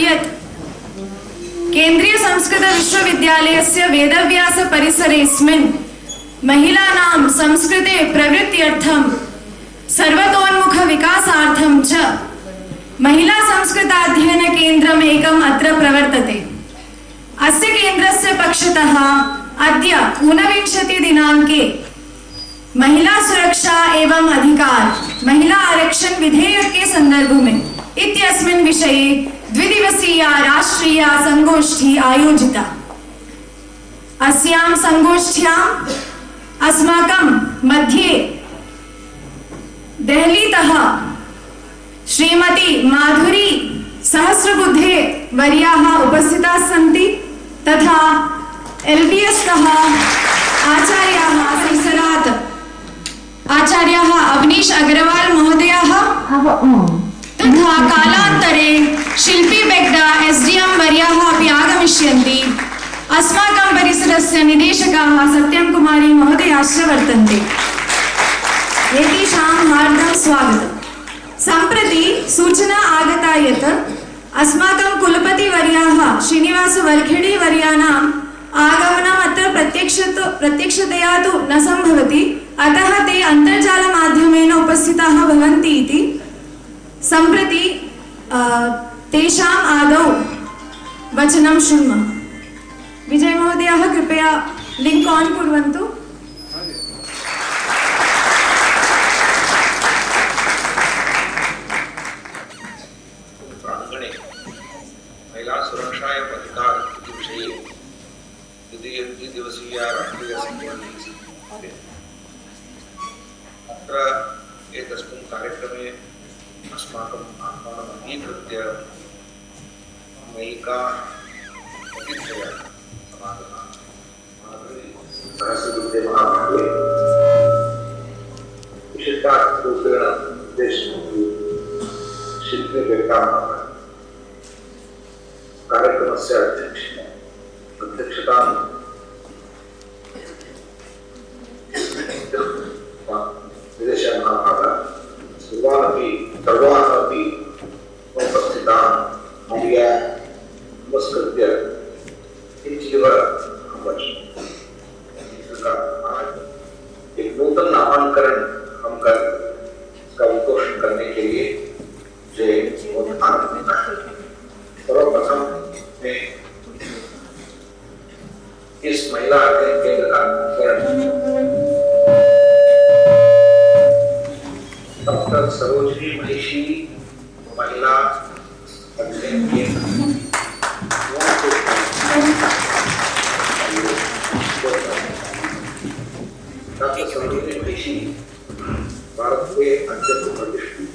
यत् केंद्रीय संस्कृत विश्वविद्यालयस्य वेदव्यास परिसरेऽस्मिन् महिलानां संस्कृते प्रवृत्त्यर्थं सर्वतोन्मुख विकासार्थं च महिला संस्कृताध्ययन केन्द्रम् एकम् अत्र प्रवर्तते। अस्य केन्द्रस्य पक्षतः अद्य 29 दिनांके महिला सुरक्षा एवं अधिकार महिला आरक्षण विधेयक के संदर्भ में इत्यस्मिन् विषये द्विदिवसीया राष्ट्रीय संगोष्ठी आयोजिता। अस्यां संगोष्ठ्याम् अस्माकं मध्ये देहलीतः श्रीमती माधुरी सहस्रबुद्धे वर्याः उपस्थिताः सन्ति तथा LBS तः आचार्याः संसरात् आचार्याः अवनीश अग्रवाल महोदयाः तथा कालान्तरे शिल्पी बेग्डा SDM वर्याः अपि आगमिष्यन्ति। अस्माकं परिसरस्य निदेशकाः सत्यं कुमारी महोदयाश्च वर्तन्ते। एतेषां हार्दं स्वागतम्। सम्प्रति सूचना आगता यत् अस्माकं कुलपतिवर्याः श्रीनिवास वरखेडी वर्याणाम् आगमनम् अत्र प्रत्यक्षतया तु न सम्भवति, अतः ते अन्तर्जालमाध्यमेन उपस्थिताः भवन्ति इति। सम्प्रति तेषाम् आदौ वचनं शृण्मः। विजय महोदयः कृपया लिंक ऑन कुर्वन्तु। महिला सुरक्षा एवं अधिकार विषये द्विदिवसीय राष्ट्रीय संगोष्ठी अत्र एतस्मिन् कार्यक्रमे अस्माकम् आह्वानम् अङ्गीकृत्य मयिका अतिथयः समागताः। सहस्रबुद्धे महाभागे विशिष्टारूपेण निर्देशयन्ति शिल्पी बेग्डा कार्यक्रमस्य अध्यक्षतां विदेशमहाभागः सर्वानपि उपस्थिताः महोदया नमस्कृत्य किञ्चिदेव आज एक नूतन नामांकन हम कर इसका उद्घोषण करने के लिए मुझे बहुत आनंद होता है। सर्वप्रथम मैं इस महिला अध्ययन केंद्र का डॉक्टर सरोजनी महिषी महिला अध्ययन केंद्र डॉक्टर सरोजनी महिषी भारत के अत्यंत प्रतिष्ठित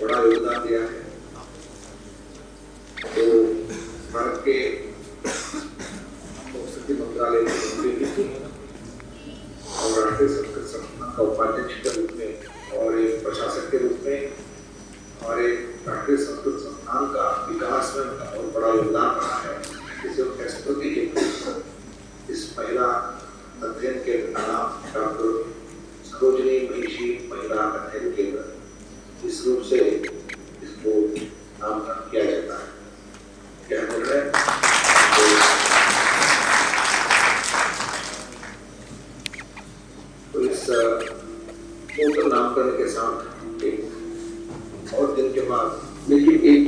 बड़ा योगदान दिया है। तो भारत के संस्कृति मंत्रालय के मंत्री भी थे और राष्ट्रीय संस्कृत संस्थान का उपाध्यक्ष के रूप में और एक प्रशासक के रूप में और एक राष्ट्रीय संस्कृत संस्थान का विकास में उनका बहुत बड़ा योगदान रहा है। इसे स्मृति के इस महिला अध्ययन केंद्र का नाम डॉक्टर सरोजनी महिषी महिला अध्ययन केंद्र इस रूप से इसको नामकरण किया जाता है। क्या निर्णय तो इस नूतन नामकरण के साथ एक और दिन के बाद लेकिन एक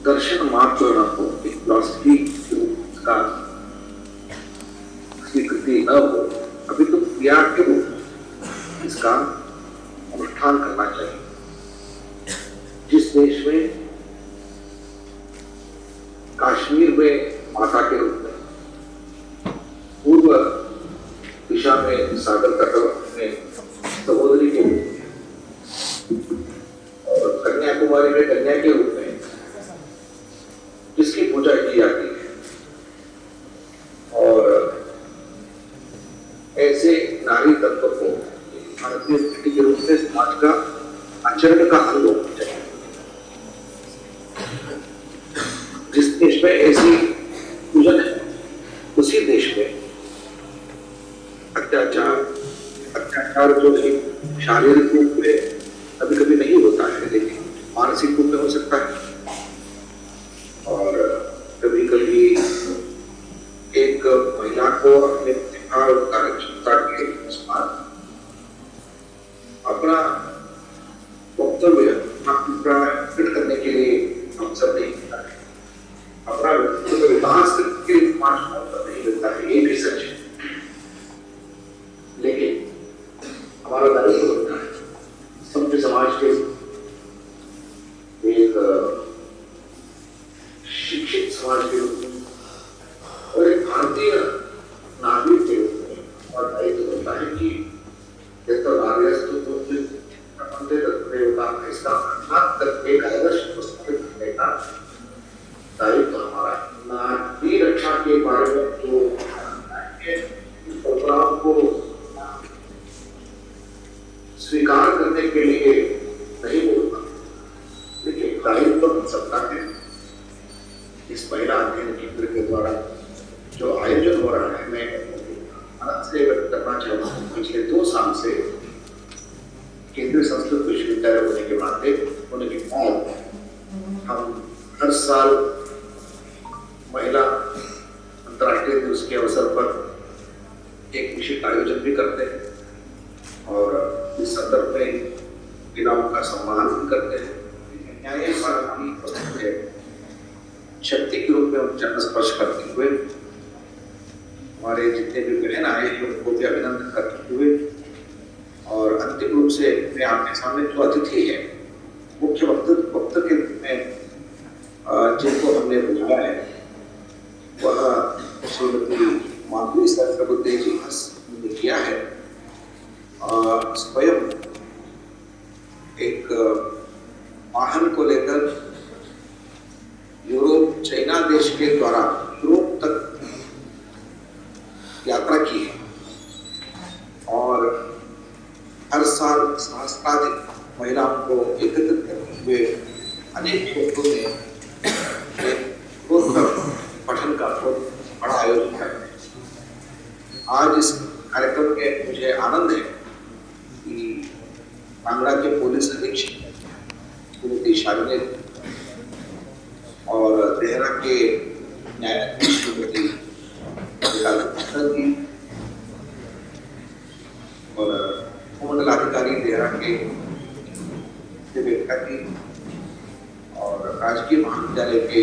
दर्शन मात्र न हो, एक फिलॉसफी का स्वीकृति न हो, अभी तो क्रिया के रूप इसका अनुष्ठान करना चाहिए। जिस देश में कश्मीर में माता के रूप में, पूर्व दिशा में सागर तट में सहोदरी के रूप में और कन्याकुमारी में कन्या के रूप में जिसकी पूजा की जाती है और ऐसे नारी तत्व को भारतीय स्थिति के रूप में समाज का आचरण का अंग होना चाहिए। जिस देश में ऐसी पूजन है उसी देश में अत्याचार जो नहीं शारीरिक रूप में कभी कभी नहीं होता है, लेकिन मानसिक रूप में हो सकता है, और कभी कभी एक महिला को अपने प्रतिभा और कार्यक्षमता के अनुसार अपना वक्तव्य, अपना प्रकट करने के लिए अवसर नहीं मिलता है, अपना व्यक्तित्व विकास करने के लिए अवसर नहीं मिलता है, ये भी सच है। लेकिन हमारा दायित्व होता है सभ्य समाज के एक शिक्षित समाज के रूप में और एक भारतीय नागरिक के रूप में और दायित्व होता है कि इसका तक एक आदर्श स्थापित करने का दायित्व हमारा है। नागरिक रक्षा के बारे में जो प्रोग्राम को स्वीकार करने के लिए नहीं बोलता, लेकिन दायित्व हम सबका है। इस महिला अध्ययन केंद्र के द्वारा जो आयोजन हो रहा है, मैं आनंद से व्यक्त करना चाहता हूँ। पिछले 2 साल से केंद्रीय संस्कृत विश्वविद्यालय होने के बाद हम हर साल महिला अंतर्राष्ट्रीय दिवस के अवसर पर एक विशिष्ट आयोजन भी करते हैं और इस संदर्भ में महिलाओं का सम्मान भी करते हैं। न्याय भारत की शक्ति के रूप में उनका स्पर्श करते हुए हमारे जितने भी बहन आए हैं उनको भी अभिनंदन करते हुए, और अंतिम रूप से मैं आपके सामने जो अतिथि है, मुख्य वक्ता के रूप में जिनको हमने बुलाया है वह श्रीमती माधुरी सहस्रबुद्धे जी ने किया है। स्वयं एक वाहन को लेकर यूरोप चाइना देश के द्वारा यूरोप तक यात्रा की है और हर साल सहस्राधिक महिलाओं को एकत्रित करते हुए अनेक क्षेत्रों में पठन का बहुत बड़ा आयोजन करते हैं। आज इस कार्यक्रम में मुझे आनंद है कि कांगड़ा के पुलिस अधीक्षक श्रीमती शालिनी और देहरा के न्यायाधीश श्रीमती जी और उपमंडलाधिकारी देहरा के जी और राजकीय महाविद्यालय के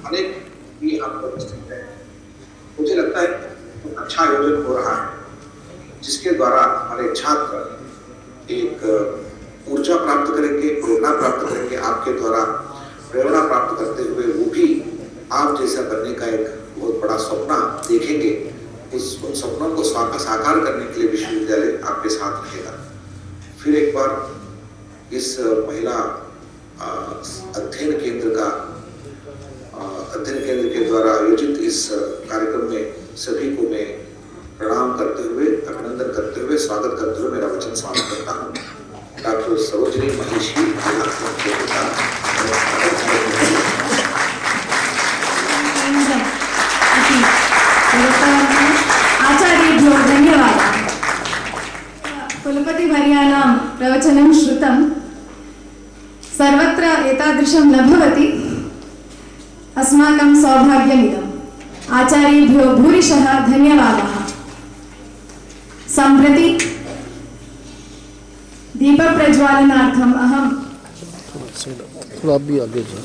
अनेक भी आप उपस्थित हैं। मुझे लगता है तो अच्छा आयोजन हो रहा है जिसके द्वारा हमारे छात्र एक ऊर्जा प्राप्त करेंगे, प्रेरणा प्राप्त करेंगे, आपके द्वारा प्रेरणा प्राप्त करते हुए वो भी आप जैसा बनने का एक बहुत बड़ा सपना देखेंगे। उन सपनों को साकार करने के लिए विश्वविद्यालय आपके साथ रहेगा। फिर एक बार इस महिला अध्ययन केंद्र के द्वारा आयोजित इस कार्यक्रम में सभी को मैं प्रणाम करते हुए, अभिनंदन करते हुए, स्वागत करते हुए मेरा वचन समाप्त करता हूँ। डॉक्टर सरोजिनी महिषी आचार्येभ्यो धन्यवादः। कुलपतिवर्याणां प्रवचनं श्रुतं, सर्वत्र एतादृशं न भवति, अस्माकं सौभाग्यमिदम्। आचार्येभ्यो भूरिशः धन्यवादः। सम्प्रति दीपप्रज्वालनार्थम् अहं थोड़ा भी आगे जाओ।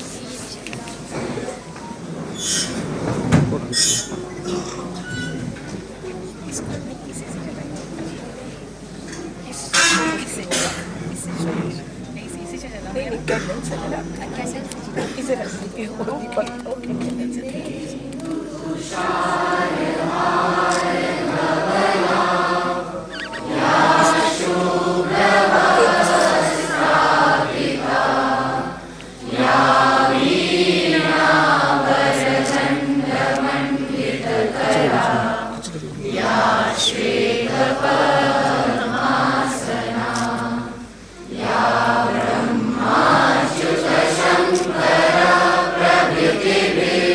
Yeah.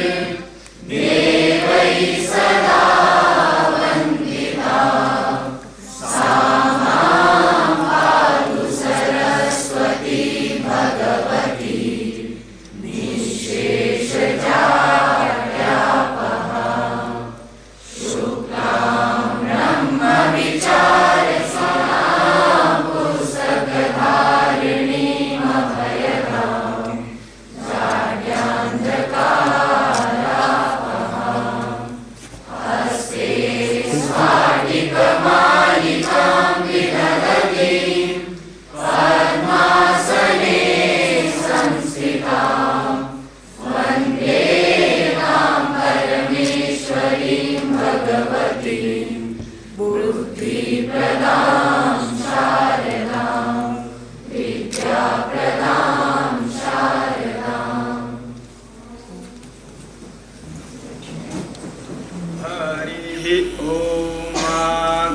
हरिः ॐ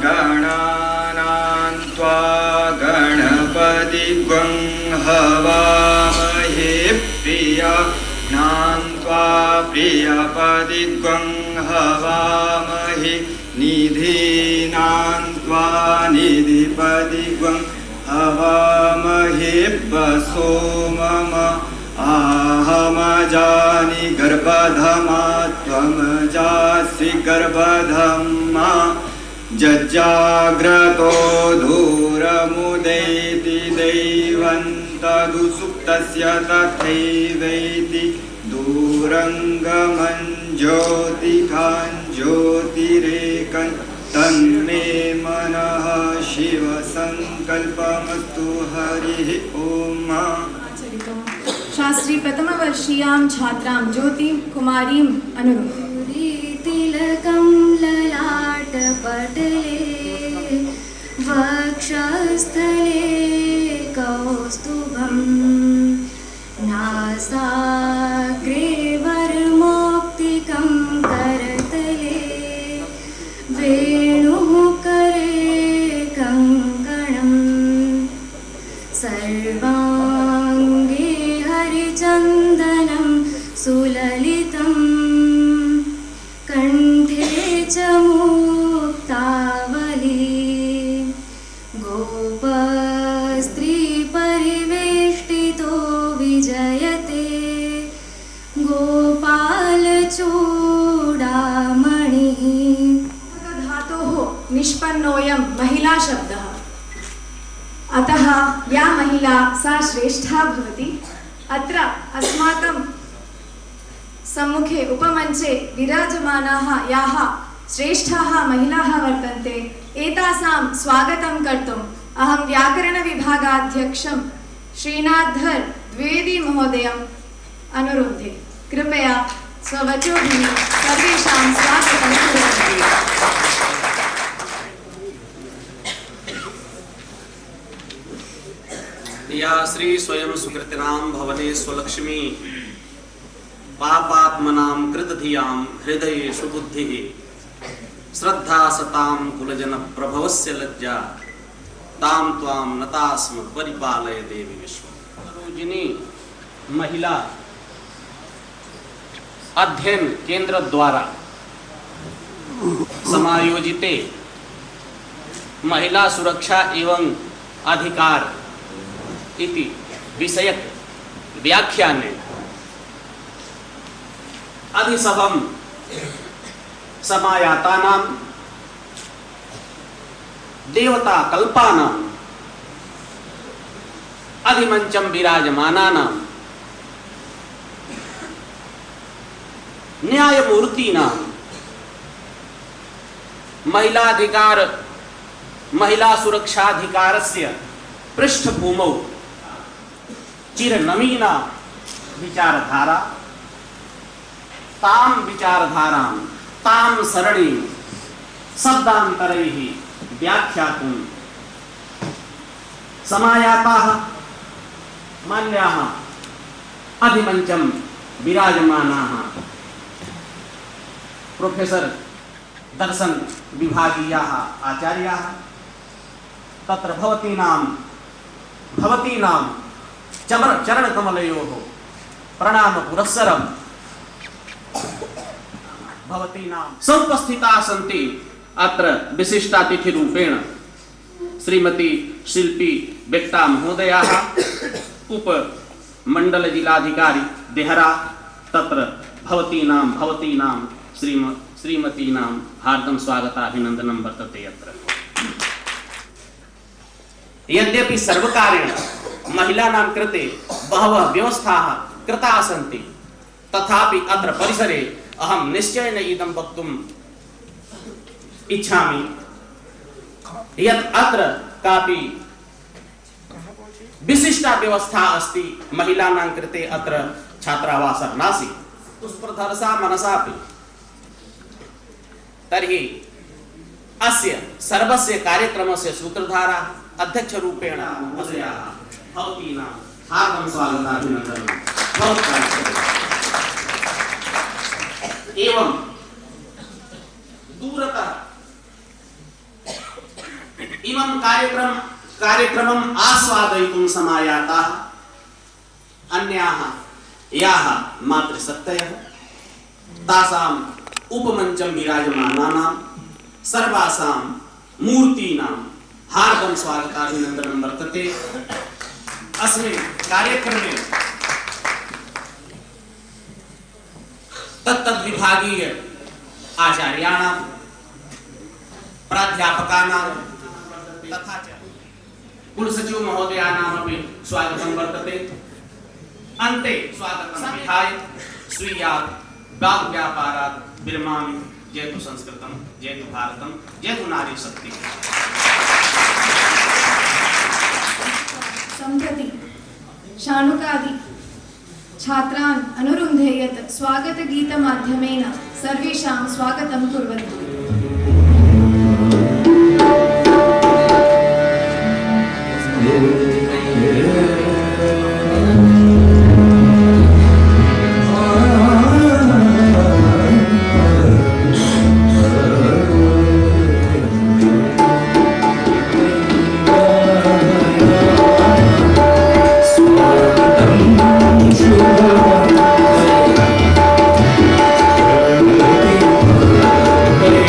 गणानां त्वा गणपतिं हवामहे प्रियाणां त्वा प्रियपतिं हवामहे निधीनां त्वा निधिपतिं हवामहे वसो मम आहमजानि गर्भधमा त्वं जासि गर्भधमा जज्जाग्रतो धूरमुदैति दैवन्तदुसुप्तस्य तथैवैति दूरङ्गमं ज्योतिकां ज्योतिरेकं तन्मे मनः शिवसङ्कल्पमस्तु हरिः ॐ। शास्त्री प्रथम वर्षीयां छात्रां ज्योति कुमारीं अनुरोधे। तिलकं ललाटपटले वक्षस्थले कौस्तुभं नासाग्रे वरमौक्तिकं करतले वेणुः करे कङ्कणं सर्वाङ्गे हरिचन्दनं सुललितं कण्ठे च मुक्तावली गोपस्त्रीपरिवेष्टितो विजयते गोपालचूडामणिः। धातोः निष्पन्नोऽयं महिला शब्दः, अतः या महिला सा श्रेष्ठा भवति। अत्र अस्माकं सम्मुखे उपमञ्चे विराजमानाः याः श्रेष्ठाः महिलाः वर्तन्ते एतासां स्वागतं कर्तुम् अहं व्याकरणविभागाध्यक्षं श्रीनाथधर द्विवेदी महोदयम् अनुरोधे। कृपया स्ववचोभिः सर्वेषां स्वागतं कुर्वन्तु। या श्री स्वयं सुकृतिनां भवने स्वलक्ष्मी पापात्मनां कृतधियां हृदयेषु बुद्धिः श्रद्धा सतां कुलजन प्रभवस्य लज्जा तां त्वां नतास्म परिपालय देवी विश्व। सरोजिनी महिला अध्ययन केंद्र द्वारा समायोजिते महिला सुरक्षा एवं अधिकार इति विषयक व्याख्याने अधिसभं समायातानां देवता कल्पानां अधिमंचम विराजमानानां न्यायमूर्तीनां महिलाधिकार महिला सुरक्षाधिकारस्य पृष्ठभूमौ चिरनवीना विचारधारा तां विचारधारां तां सरणीं शब्दान्तरैः व्याख्यातुं समायाताः मान्याः अधिमञ्चं विराजमानाः प्रोफेसर दर्शन विभागीयाः आचार्याः तत्र भवतीनां चरणकमलयोः प्रणामपुरस्सरं भवतीनां समुपस्थिताः सन्ति। अत्र विशिष्टातिथिरूपेण श्रीमती शिल्पी बेक्टा महोदयाः उपमण्डल जिलाधिकारी देहरा तत्र भवतीनां श्रीमतीनां हार्दं स्वागताभिनन्दनं वर्तते। अत्र यद्यपि सर्वकारेण महिलानां कृते बहवः व्यवस्थाः कृताः सन्ति तथापि अत्र परिसरे अहं निश्चयेन इदं वक्तुम् इच्छामि यत् अत्र कापि विशिष्टा व्यवस्था अस्ति महिलानां कृते। अत्र छात्रावासः नासीत् पुष्पधरसा मनसापि। तर्हि अस्य सर्वस्य कार्यक्रमस्य सूत्रधारा अध्यक्षरूपेण महोदयाः भवतीनां हार्दं स्वागताभिनन्दनं एवं दूरतः कार्यक्रमम् आस्वादयितुं समायाताः अन्याः याः मातृशक्तयः तासाम् उपमञ्चं विराजमानानां सर्वासां मूर्तीनां हार्दं स्वागताभिनन्दनं वर्तते। अस्मिन् कार्यक्रमे तत्तद्विभागीय आचार्याणां प्राध्यापकानां तथा च कुलसचिव महोदयानामपि स्वागतं वर्तते। अन्ते स्वागतं विहाय स्वीयात् वाग्व्यापारात् विरमामि। जयतु संस्कृतं, जयतु भारतं, जयतु नारी शक्ति। सम्प्रति शानुकादि छात्रान् अनुरुन्धे यत् स्वागतगीतमाध्यमेन सर्वेषां स्वागतं कुर्वन्तु। Hare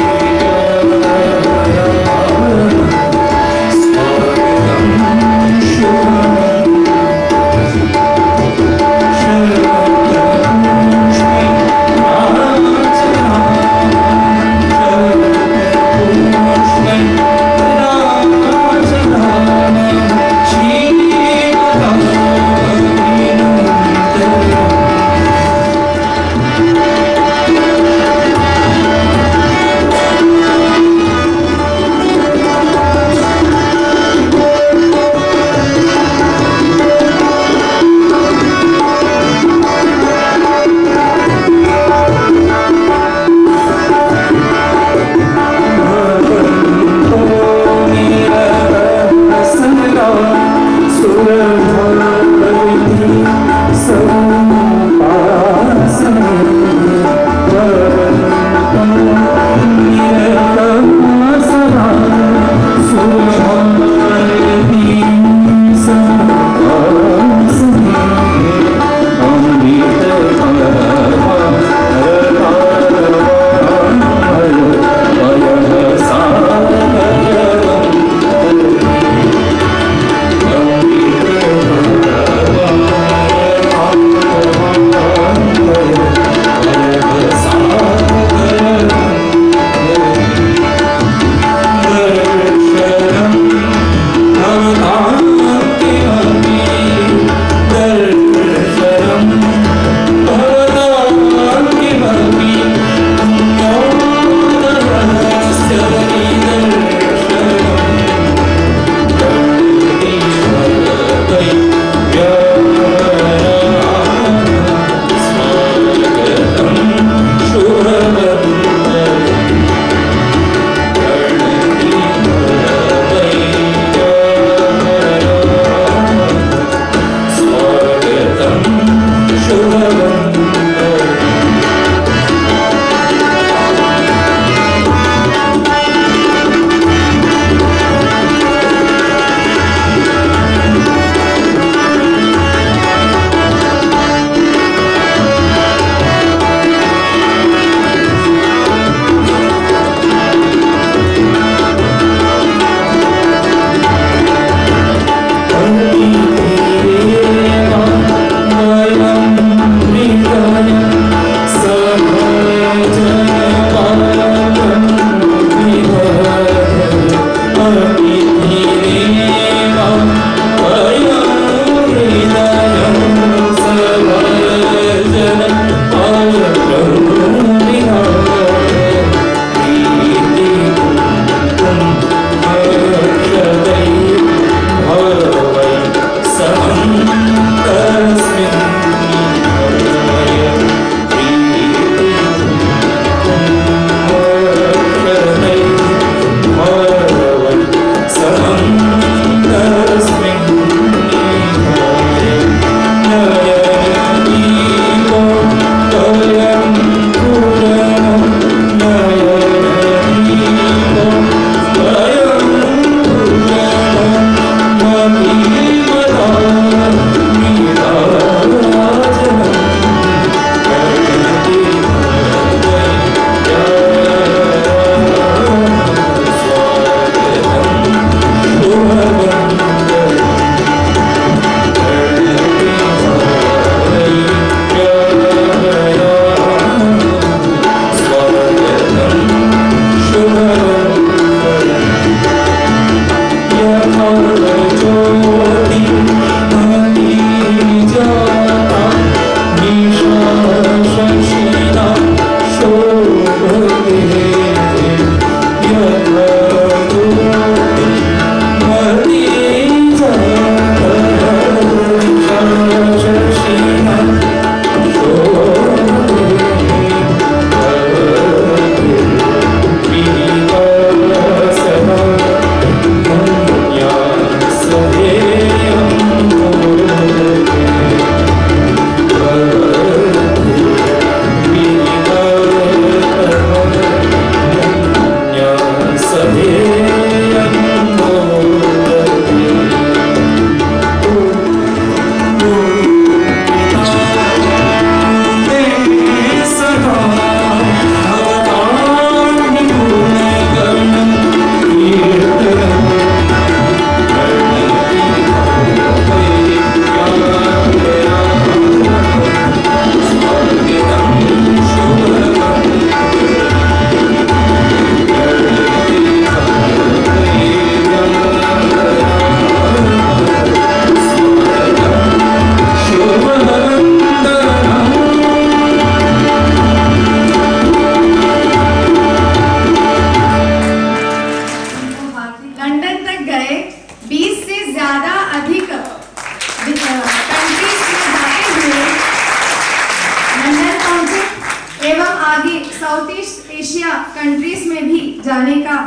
south east Asia countries में भी जाने का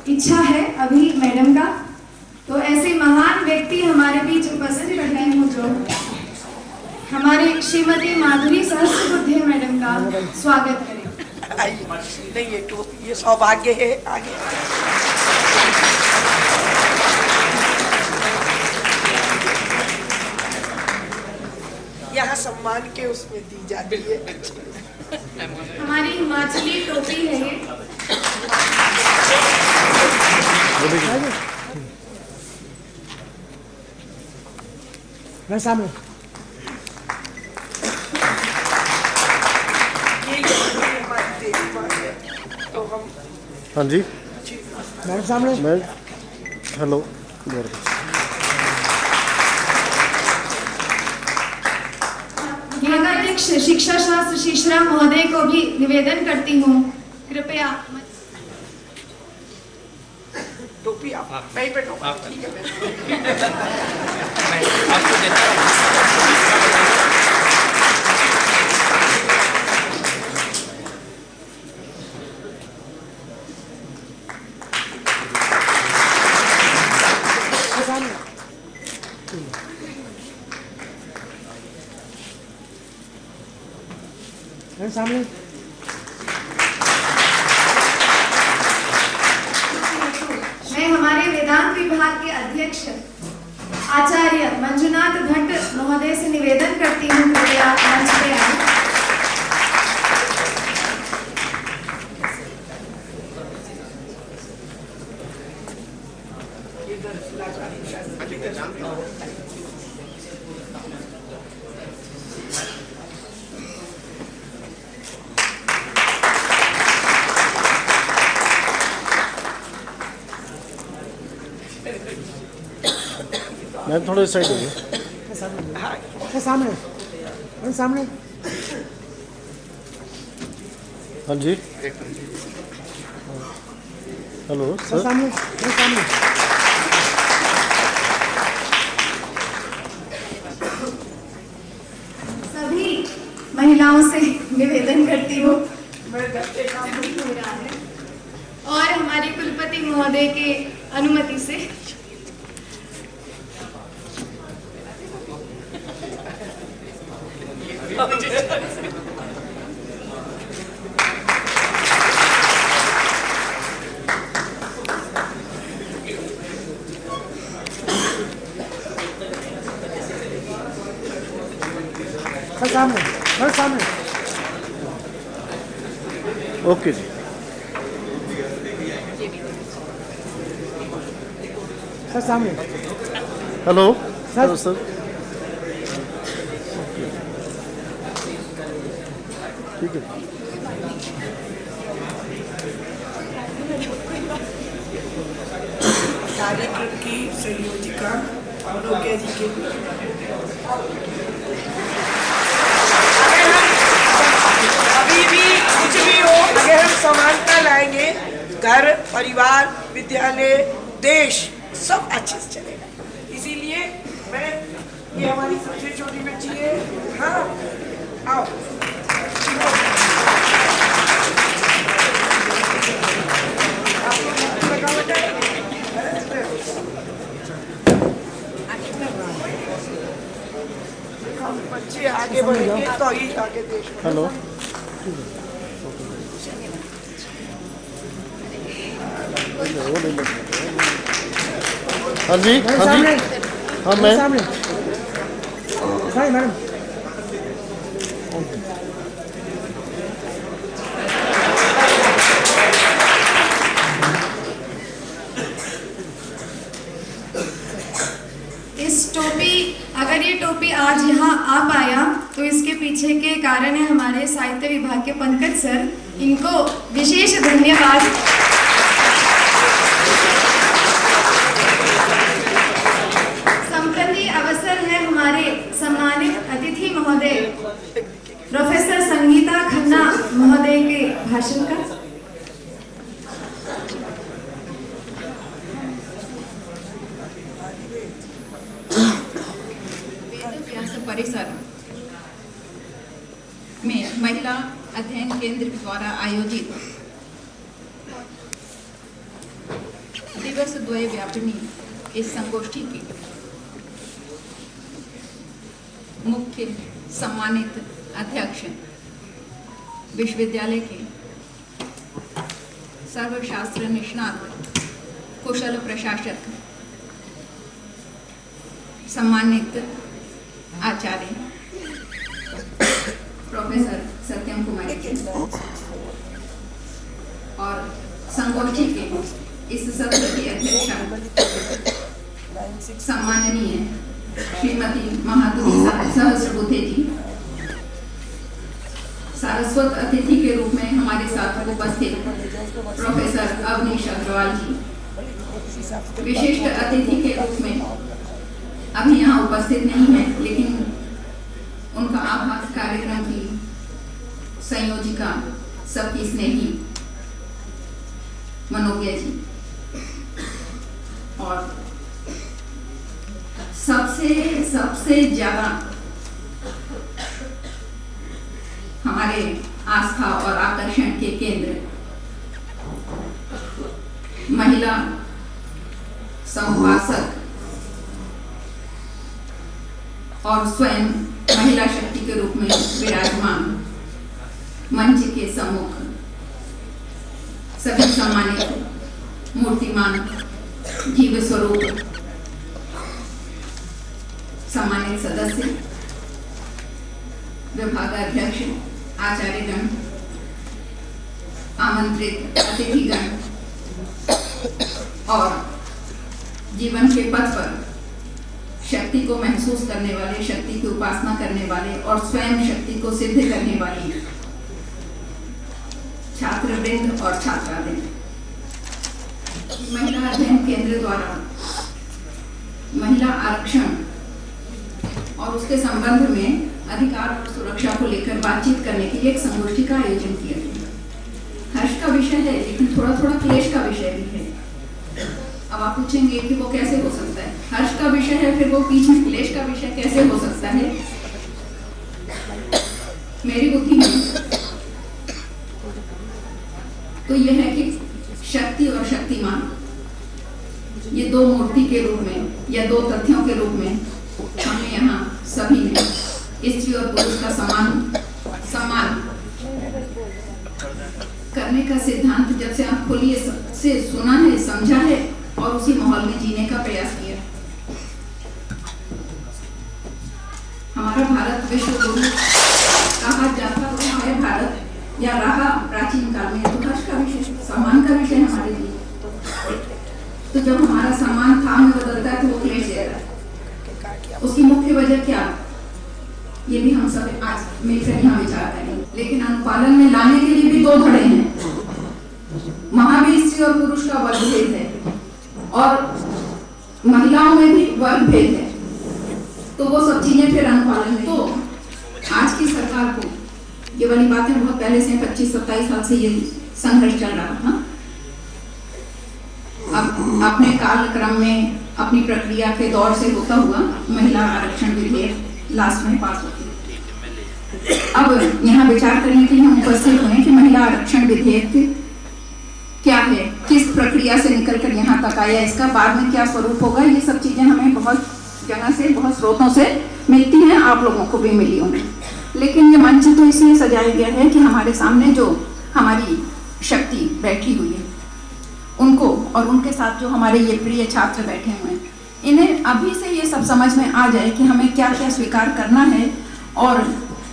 इच्छा है अभी मैडम का। तो ऐसे महान व्यक्ति हमारे बीच उपस्थित रहते हैं जो हमारे श्रीमती माधुरी सहस्त्रबुद्धे मैडम का स्वागत करें। आइए, नहीं ये सौभाग्य है। आगे यहाँ सम्मान के उसमें दी जाती है। हमारी हिमाचली टोपी है ये। मैं सामने तो हम हाँ जी मैडम सामने मैं हेलो अध्यक्ष शिक्षा शास्त्र शिशराम महोदय को भी निवेदन करती हूँ, कृपया टोपी आप मैं ही बैठूंगा। ठीक है आपको देता हूँ। सामने मैं हमारे वेदांत विभाग के अध्यक्ष आचार्य मंजुनाथ भट्ट महोदय से निवेदन करती हूँ, कृपया मंच पे आए। मैं थोड़े साइड हो गया। सामने सामने हाँ जी हेलो सर। सामने सामने सभी महिलाओं से निवेदन करती हूँ और हमारे कुलपति महोदय के अनुमति से सामने ओके जी सर सामने हेलो सर सर ठीक है। कार्यक्रम की संयोजिका अवलोक्या जी के अभी भी कुछ भी हो, अगर हम समानता लाएंगे घर परिवार विद्यालय देश सब अच्छे से चलेगा। इसीलिए मैं ये हमारी सबसे छोटी बच्ची है। हाँ आओ बच्चे आगे बढ़ेंगे तो ही आगे देश। हेलो हाँ जी हाँ जी हाँ मैं मैडम इस टोपी अगर ये टोपी आज यहाँ आ पाया तो इसके पीछे के कारण है हमारे साहित्य विभाग के पंकज सर, इनको विशेष धन्यवाद। संप्रति अवसर है हमारे सम्मानित अतिथि महोदय प्रोफेसर संगीता खन्ना महोदय के भाषण का। परिसर में महिला अध्ययन केंद्र द्वारा आयोजित दिवस द्वय व्यापिनी इस संगोष्ठी की मुख्य सम्मानित अध्यक्ष विश्वविद्यालय के सर्वशास्त्र निष्णात कुशल प्रशासक सम्मानित आचार्य प्रोफेसर सत्यम कुमार जी और संगोष्ठी के इस सत्र की अध्यक्षता सम्माननीय श्रीमती माधुरी सहस्रबुद्धे जी, सारस्वत अतिथि के रूप में हमारे साथ उपस्थित प्रोफेसर अवनीश अग्रवाल जी, विशिष्ट अतिथि के रूप में अभी यहाँ उपस्थित नहीं है लेकिन उनका आभास कार्यक्रम की संयोजिका सबकी स्नेही मनोज्ञ जी और सबसे ज्यादा हमारे आस्था और आकर्षण के केंद्र महिला संवासक और स्वयं महिला शक्ति के रूप में विराजमान मंच के सम्मुख सभी सम्मानित मूर्तिमान जीव स्वरूप सम्मानित सदस्य, विभागाध्यक्ष, आचार्यगण, आमंत्रित अतिथिगण और जीवन के पथ पर शक्ति को महसूस करने वाले, शक्ति की उपासना करने वाले और स्वयं शक्ति को सिद्ध करने वाली छात्रवृंद और छात्रावृंद। महिला अध्ययन केंद्र द्वारा महिला आरक्षण और उसके संबंध में अधिकार और सुरक्षा को लेकर बातचीत करने के लिए एक संगोष्ठी का आयोजन किया गया। हर्ष का विषय है लेकिन थोड़ा थोड़ा क्लेश का विषय भी है। अब आप पूछेंगे कि वो कैसे हो सकता है, हर्ष का विषय है फिर वो बीच में क्लेश का विषय कैसे हो सकता है। मेरी बुद्धि में तो यह है कि शक्ति और शक्तिमान ये दो मूर्ति के रूप में या दो तथ्यों के रूप में हमें यहाँ सभी ने स्त्री और पुरुष का सम्मान करने का सिद्धांत जब से आप खुली से सुना है, समझा है और उसी माहौल में जीने का प्रयास किया। हमारा भारत विश्व गुरु कहा जाता रहा है भारत या रहा प्राचीन काल में, तो हर्ष का विषय, सम्मान का विषय हमारे लिए। तो जब हमारा सम्मान था में बदलता है तो वो क्लेश देता है। उसकी मुख्य वजह क्या, ये भी हम सब आज मिलकर यहाँ विचार करेंगे। लेकिन अनुपालन में लाने के लिए भी दो धड़े हैं। महावीर स्त्री और पुरुष का वर्ग भेद है और महिलाओं में भी वर्ग भेद है, तो वो सब चीजें फिर अनुपालन में। तो आज की सरकार को ये वाली बातें बहुत पहले से 25-27 साल से ये संघर्ष चल रहा था। अब अपने कालक्रम में अपनी प्रक्रिया के दौर से होता हुआ महिला आरक्षण विधेयक लास्ट में पास होती है। अब यहाँ विचार करने के लिए हम उपस्थित हुए कि महिला आरक्षण विधेयक क्या है, किस प्रक्रिया से निकलकर यहाँ तक आया, इसका बाद में क्या स्वरूप होगा। ये सब चीजें हमें बहुत जगह से, बहुत स्रोतों से मिलती हैं, आप लोगों को भी मिली होंगी। लेकिन ये मंच तो इसलिए सजाया गया है कि हमारे सामने जो हमारी शक्ति बैठी हुई है उनको और उनके साथ जो हमारे ये प्रिय छात्र बैठे हुए हैं, इन्हें अभी से ये सब समझ में आ जाए कि हमें क्या क्या स्वीकार करना है और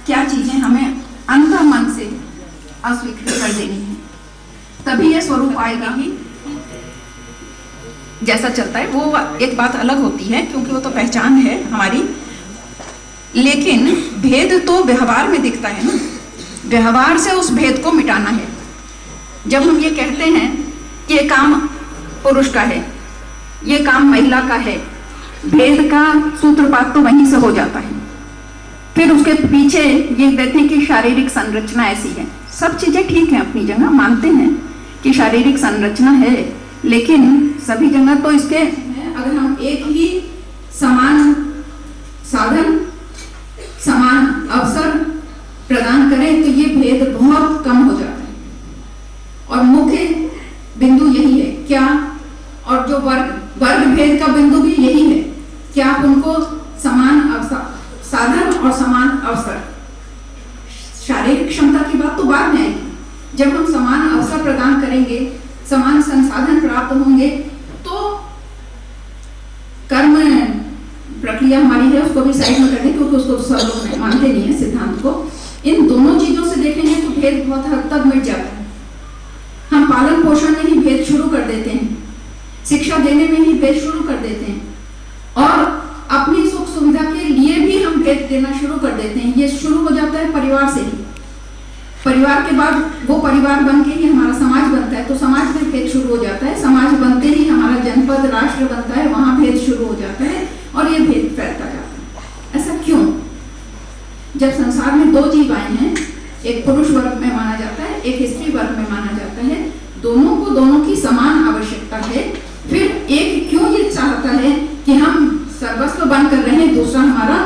क्या चीजें हमें अंतर मन से अस्वीकृत कर देनी है। तभी ये स्वरूप आएगा ही। जैसा चलता है वो एक बात अलग होती है क्योंकि वो तो पहचान है हमारी, लेकिन भेद तो व्यवहार में दिखता है ना। व्यवहार से उस भेद को मिटाना है। जब हम ये कहते हैं कि ये काम पुरुष का है, ये काम महिला का है, भेद का सूत्रपात तो वहीं से हो जाता है। फिर उसके पीछे ये देखें कि शारीरिक संरचना ऐसी है। सब चीजें ठीक है अपनी जगह, मानते हैं कि शारीरिक संरचना है, लेकिन सभी जगह तो इसके अगर हम एक ही समान साधन, समान अवसर प्रदान करें तो ये भेद बहुत कम हो जाता है। और मुख्य बिंदु यही है क्या, और जो वर्ग भेद का बिंदु भी यही है कि आप उनको समान साधन और समान अवसर, शारीरिक क्षमता की बात तो बाद में आएगी। जब हम समान अवसर प्रदान करेंगे, समान संसाधन प्राप्त होंगे, तो कर्म प्रक्रिया हमारी है उसको भी साइड में करने, क्योंकि उसको सब लोग मानते नहीं है सिद्धांत को। इन दोनों चीजों से देखेंगे तो भेद बहुत हद तक मिट जाता है। हम पालन पोषण में ही भेद शुरू कर देते हैं, शिक्षा देने में ही भेद शुरू कर देते हैं, और अपनी सुख सुविधा के लिए भी हम भेद देना शुरू कर देते हैं। ये शुरू हो जाता है परिवार से ही। परिवार के बाद वो परिवार बन के ही हमारा समाज बनता है, तो समाज में भेद शुरू हो जाता है। समाज बनते ही हमारा जनपद राष्ट्र बनता है, वहां भेद शुरू हो जाता है और ये भेद फैलता जाता है। ऐसा क्यों? जब संसार में दो जीव आए हैं, एक पुरुष वर्ग में माना जाता है, एक स्त्री वर्ग में माना जाता है, दोनों को दोनों की समान आवश्यकता है। फिर एक क्यों ये चाहता है कि हम सर्वस्व बनकर रहे, दूसरा हमारा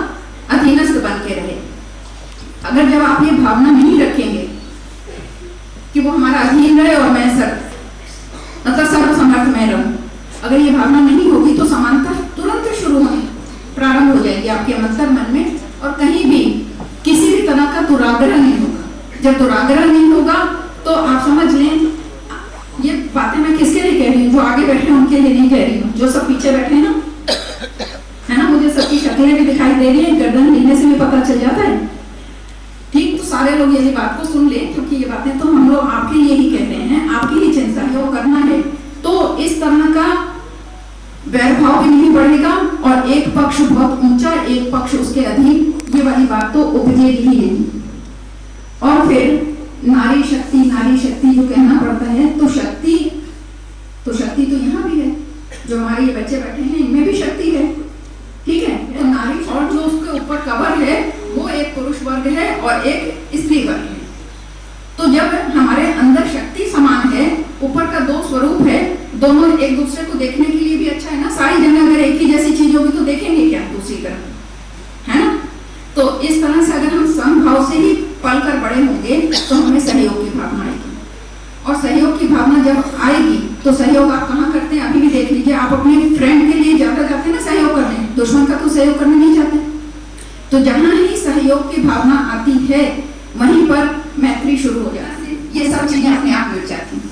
अधीनस्थ बन के रहे? अगर जब आप ये भावना नहीं रखेंगे कि वो हमारा अधीन रहे और मैं सर्वसमर्थ में रहूं, अगर ये भावना नहीं होगी तो समानता तुरंत शुरू होनी प्रारंभ हो जाएगी आपके अंतर मन में, और कहीं भी किसी भी तरह का दुराग्रह नहीं होगा। जब दुराग्रह नहीं होगा तो आप समझ लें, ये बातें मैं किसके लिए कह रही हूँ? जो आगे बैठे हैं उनके लिए नहीं कह रही हूँ, जो सब पीछे बैठे हैं ना, है ना, मुझे सबकी शक्लें भी दिखाई दे रही है, गर्दन हिलने से भी पता चल जाता है। ठीक, तो सारे लोग ये बात को सुन लें, क्योंकि ये बातें तो हम लोग आपके लिए ही कहते हैं, आपकी ही चिंता है, वो करना है। तो इस तरह का वैरभाव भी नहीं बढ़ेगा, और एक पक्ष बहुत ऊंचा, एक पक्ष उसके अधीन, ये वाली बात तो उपजेगी ही नहीं। और फिर नारी शक्ति जो कहना पड़ता है, तो शक्ति तो यहाँ भी है। जो हमारे ये बच्चे बैठे हैं इनमें भी शक्ति है, ठीक है। तो नारी, और जो उसके ऊपर कवर है वो एक पुरुष वर्ग है और एक स्त्री वर्ग है। तो जब हमारे अंदर शक्ति समान है, ऊपर का दो स्वरूप है, दोनों एक दूसरे को देखने के लिए भी अच्छा है ना। सारी जगह अगर एक ही जैसी चीज होगी तो देखेंगे क्या दूसरी तरफ, है ना। तो इस तरह से अगर हम समभाव से ही पलकर बड़े होंगे तो हमें सहयोग की भावना आएगी, और सहयोग की भावना जब आएगी तो सहयोग आप कहाँ करते हैं? अभी भी देख लीजिए, आप अपने फ्रेंड के लिए ज्यादा जाते हैं ना सहयोग करने, दुश्मन का तो सहयोग करने नहीं जाते। तो जहां ही सहयोग की भावना आती है वहीं पर मैत्री शुरू हो जाती है, ये सब चीजें अपने आप मिट जाती हैं।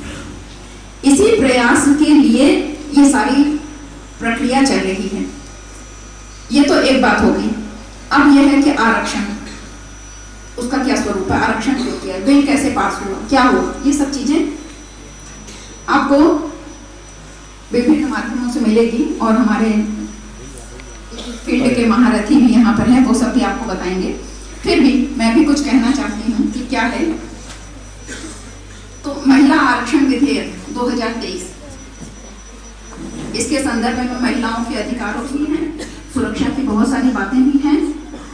इसी प्रयास के लिए ये सारी प्रक्रिया चल रही है। ये तो एक बात होगी। अब यह है कि आरक्षण, उसका क्या स्वरूप है, आरक्षण क्यों किया, बिल कैसे पास हुआ, क्या हुआ, ये सब चीजें आपको विभिन्न माध्यमों से मिलेगी, और हमारे फील्ड के महारथी भी यहाँ पर हैं, वो सब भी आपको बताएंगे। फिर भी मैं भी कुछ कहना चाहती हूँ कि क्या है। तो महिला आरक्षण विधेयक 2023, इसके संदर्भ में महिलाओं के अधिकारों की हैं, सुरक्षा की बहुत सारी बातें भी हैं,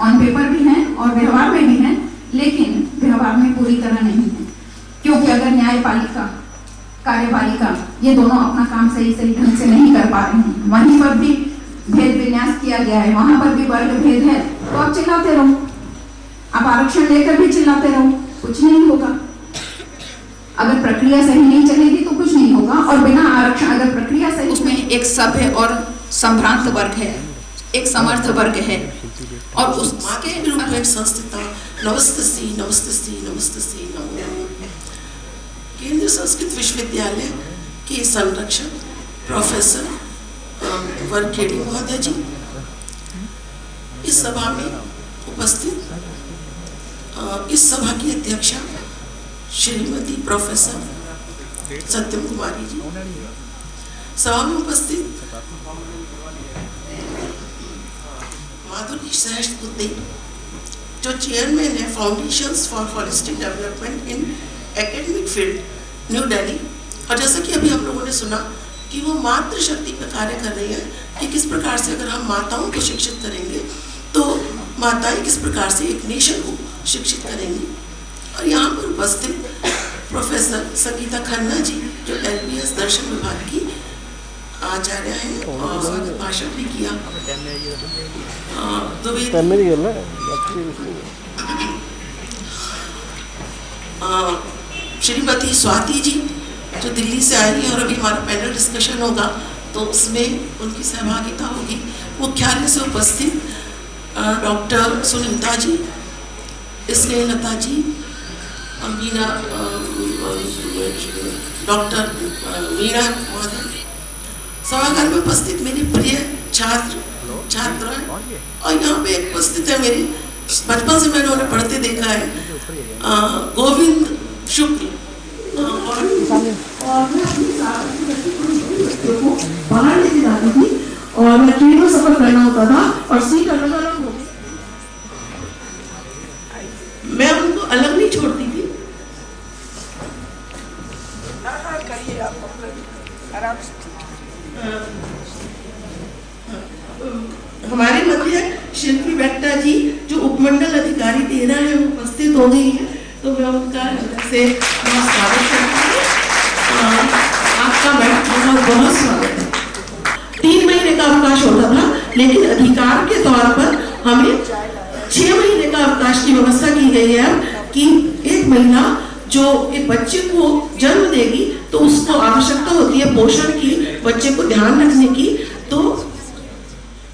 ऑन पेपर भी हैं और व्यवहार में भी हैं, लेकिन व्यवहार में पूरी तरह नहीं है। क्योंकि अगर न्यायपालिका, कार्यपालिका, ये दोनों अपना काम सही ढंग से नहीं कर पा रहे हैं, वहीं पर भी भेद विन्यास किया गया है, वहां पर भी वर्ग भेद है, तो आप चिल्लाते रहो, आप आरक्षण लेकर भी चिल्लाते रहो, कुछ नहीं होगा। अगर प्रक्रिया सही नहीं चलेगी तो कुछ नहीं होगा, और बिना आरक्षण अगर प्रक्रिया सही, उसमें एक सभ्य और संभ्रांत वर्ग है, एक समर्थ वर्ग है, और उसके रूप में संस्थिता नमस्तस्यै नमस्तस्यै नमस्तस्यै नमो। केंद्रीय संस्कृत विश्वविद्यालय के संरक्षक प्रोफेसर वर्खेड़ी महोदय जी, इस सभा में उपस्थित, इस सभा की अध्यक्षा श्रीमती प्रोफेसर सत्यम कुमारी जी, सभा में उपस्थित माधुरी सहस्त्रबुद्धे जो चेयरमैन है foundations for holistic development in academic field new Delhi. और जैसा कि अभी हम लोगों ने सुना कि वो मातृशक्ति पर कार्य कर रही है कि किस प्रकार से अगर हम माताओं को शिक्षित करेंगे तो माताएं किस प्रकार से एक नेशन को शिक्षित करेंगी। और यहाँ पर उपस्थित प्रोफेसर संगीता खन्ना जी जो LBS दर्शन विभाग की आचार्य हैं और भाषण भी किया। श्रीमती स्वाति जी जो दिल्ली से आई हैं और अभी हमारा पैनल डिस्कशन होगा तो उसमें उनकी सहभागिता होगी। मुख्यालय से उपस्थित डॉक्टर सुनीता जी, स्नेहलता जी, मीना, डॉक्टर मीना महोदय, सभागार में उपस्थित मेरी प्रिय छात्र हैं और यहाँ पे उपस्थित है मेरे बचपन से मैंने उन्हें पढ़ते देखा है गोविंद शुक्ल बाहर लेके जाती थी और ट्रेन में सफर करना होता था और सीट अलग अलग होगी, मैं उनको अलग नहीं छोड़ती थी। करिए आप आराम से। हमारे मध्य शिल्पी बेट्टा जी जो उपमंडल अधिकारी 13 है वो उपस्थित हो गई है, तो मैं उनका से बहुत स्वागत करती हूँ। आपका बहुत बहुत स्वागत है। 3 महीने का अवकाश होता था, लेकिन अधिकार के तौर पर हमें 6 महीने का अवकाश की व्यवस्था की गई है कि एक महिला जो एक बच्चे को जन्म देगी तो उसको आवश्यकता होती है पोषण की, बच्चे को ध्यान रखने की, तो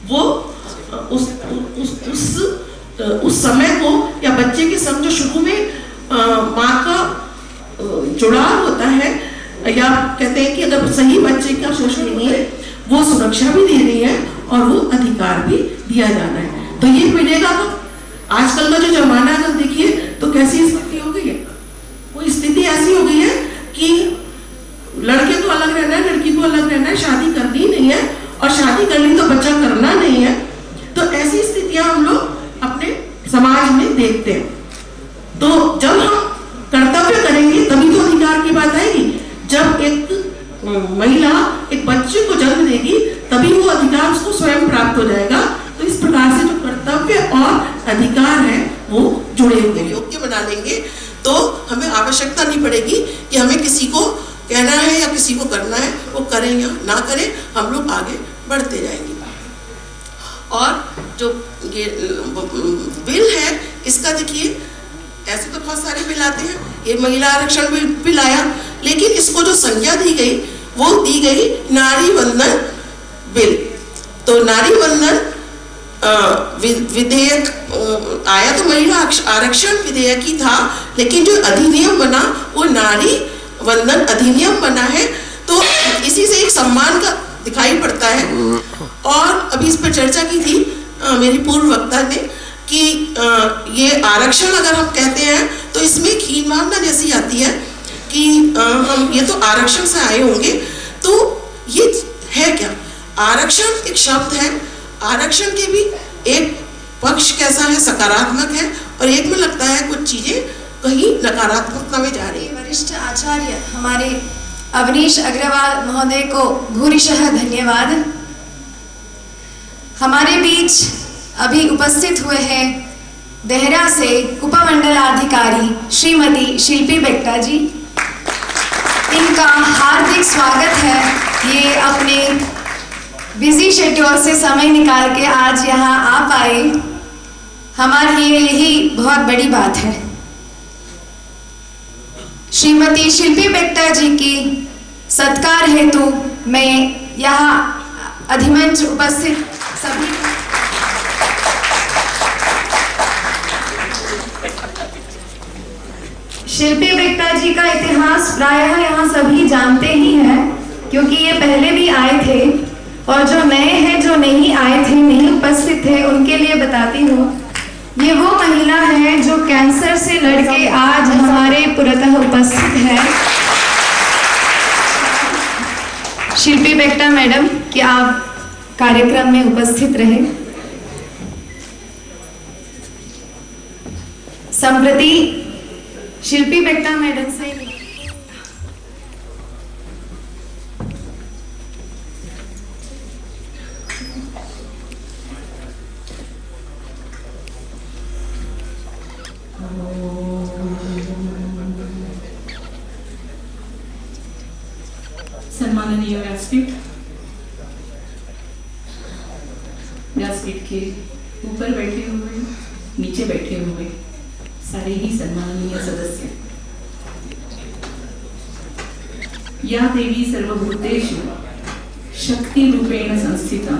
वो उस समय को या बच्चे के संग जो शुरू में माँ का जुड़ाव होता है या कहते हैं कि अगर सही बच्चे का पोषण नहीं है वो सुरक्षा भी दे रही है और वो अधिकार भी दिया जाना है। तो ये मिलेगा तो आजकल का जो जमाना अगर देखिए तो कैसी स्थिति हो गई है, वो स्थिति ऐसी हो गई है कि लड़के को अलग रहना है, लड़की को अलग रहना है, शादी करनी नहीं है और शादी कर ली तो बच्चा करना नहीं है। तो ऐसी स्थितियां हम लोग अपने समाज में देखते हैं। तो जब हम कर्तव्य करेंगे तभी तो अधिकार की बात आएगी। जब एक महिला एक बच्चे को जन्म देगी तभी वो अधिकार उसको स्वयं प्राप्त हो जाएगा। तो इस प्रकार से जो कर्तव्य और अधिकार है वो जुड़े हुए योग्य बना लेंगे तो हमें आवश्यकता नहीं पड़ेगी कि हमें किसी को कहना है या किसी को करना है, वो करें या ना करें, हम लोग आगे बढ़ते जाएंगे। और जो ये बिल है इसका देखिए, ऐसे तो बहुत सारे बिल आते हैं, ये महिला आरक्षण बिल आया, लेकिन इसको जो संज्ञा दी गई वो दी गई नारी वंदन बिल। तो नारी वंदन विधेयक आया तो महिला आरक्षण विधेयक ही था, लेकिन जो अधिनियम बना वो नारी वंदन अधिनियम बना है। तो इसी से एक सम्मान का दिखाई पड़ता है। और अभी इस पर चर्चा की थी मेरी पूर्व वक्ता ने कि ये आरक्षण अगर हम कहते हैं तो इसमें हीन भावना जैसी आती है कि हम ये तो आरक्षण से आए होंगे, तो ये है क्या? आरक्षण एक शब्द है, आरक्षण के भी एक पक्ष कैसा है, सकारात्मक है, और एक में लगता है कुछ चीजें कहीं नकारात्मकता में जा रही है। वरिष्ठ आचार्य हमारे अवनीश अग्रवाल महोदय को भूरिशः धन्यवाद। हमारे बीच अभी उपस्थित हुए हैं देहरा से उपमंडलाधिकारी श्रीमती शिल्पी बेट्टा जी। इनका हार्दिक स्वागत है। ये अपने बिजी शेड्यूल से समय निकाल के आज यहाँ आ पाए, हमारे लिए यही बहुत बड़ी बात है। श्रीमती शिल्पी बेट्टा जी की सत्कार हेतु मैं यहाँ अधिमंच उपस्थित सभी शिल्पी बेट्टा जी का इतिहास प्रायः यहाँ सभी जानते ही हैं, क्योंकि ये पहले भी आए थे, और जो नए हैं, जो नहीं आए थे, नहीं उपस्थित थे, उनके लिए बताती हूँ। ये वो महिला है जो कैंसर से लड़के आज हमारे पुरतः उपस्थित है। शिल्पी बेट्टा मैडम, क्या आप कार्यक्रम में उपस्थित रहे? संप्रति शिल्पी बेट्टा मैडम से सम्माननीय व्यासपीठ के ऊपर बैठे हुए, नीचे बैठे हुए सारे ही सम्माननीय सदस्य, या देवी सर्वभूतेषु शक्ति रूपेण संस्थिता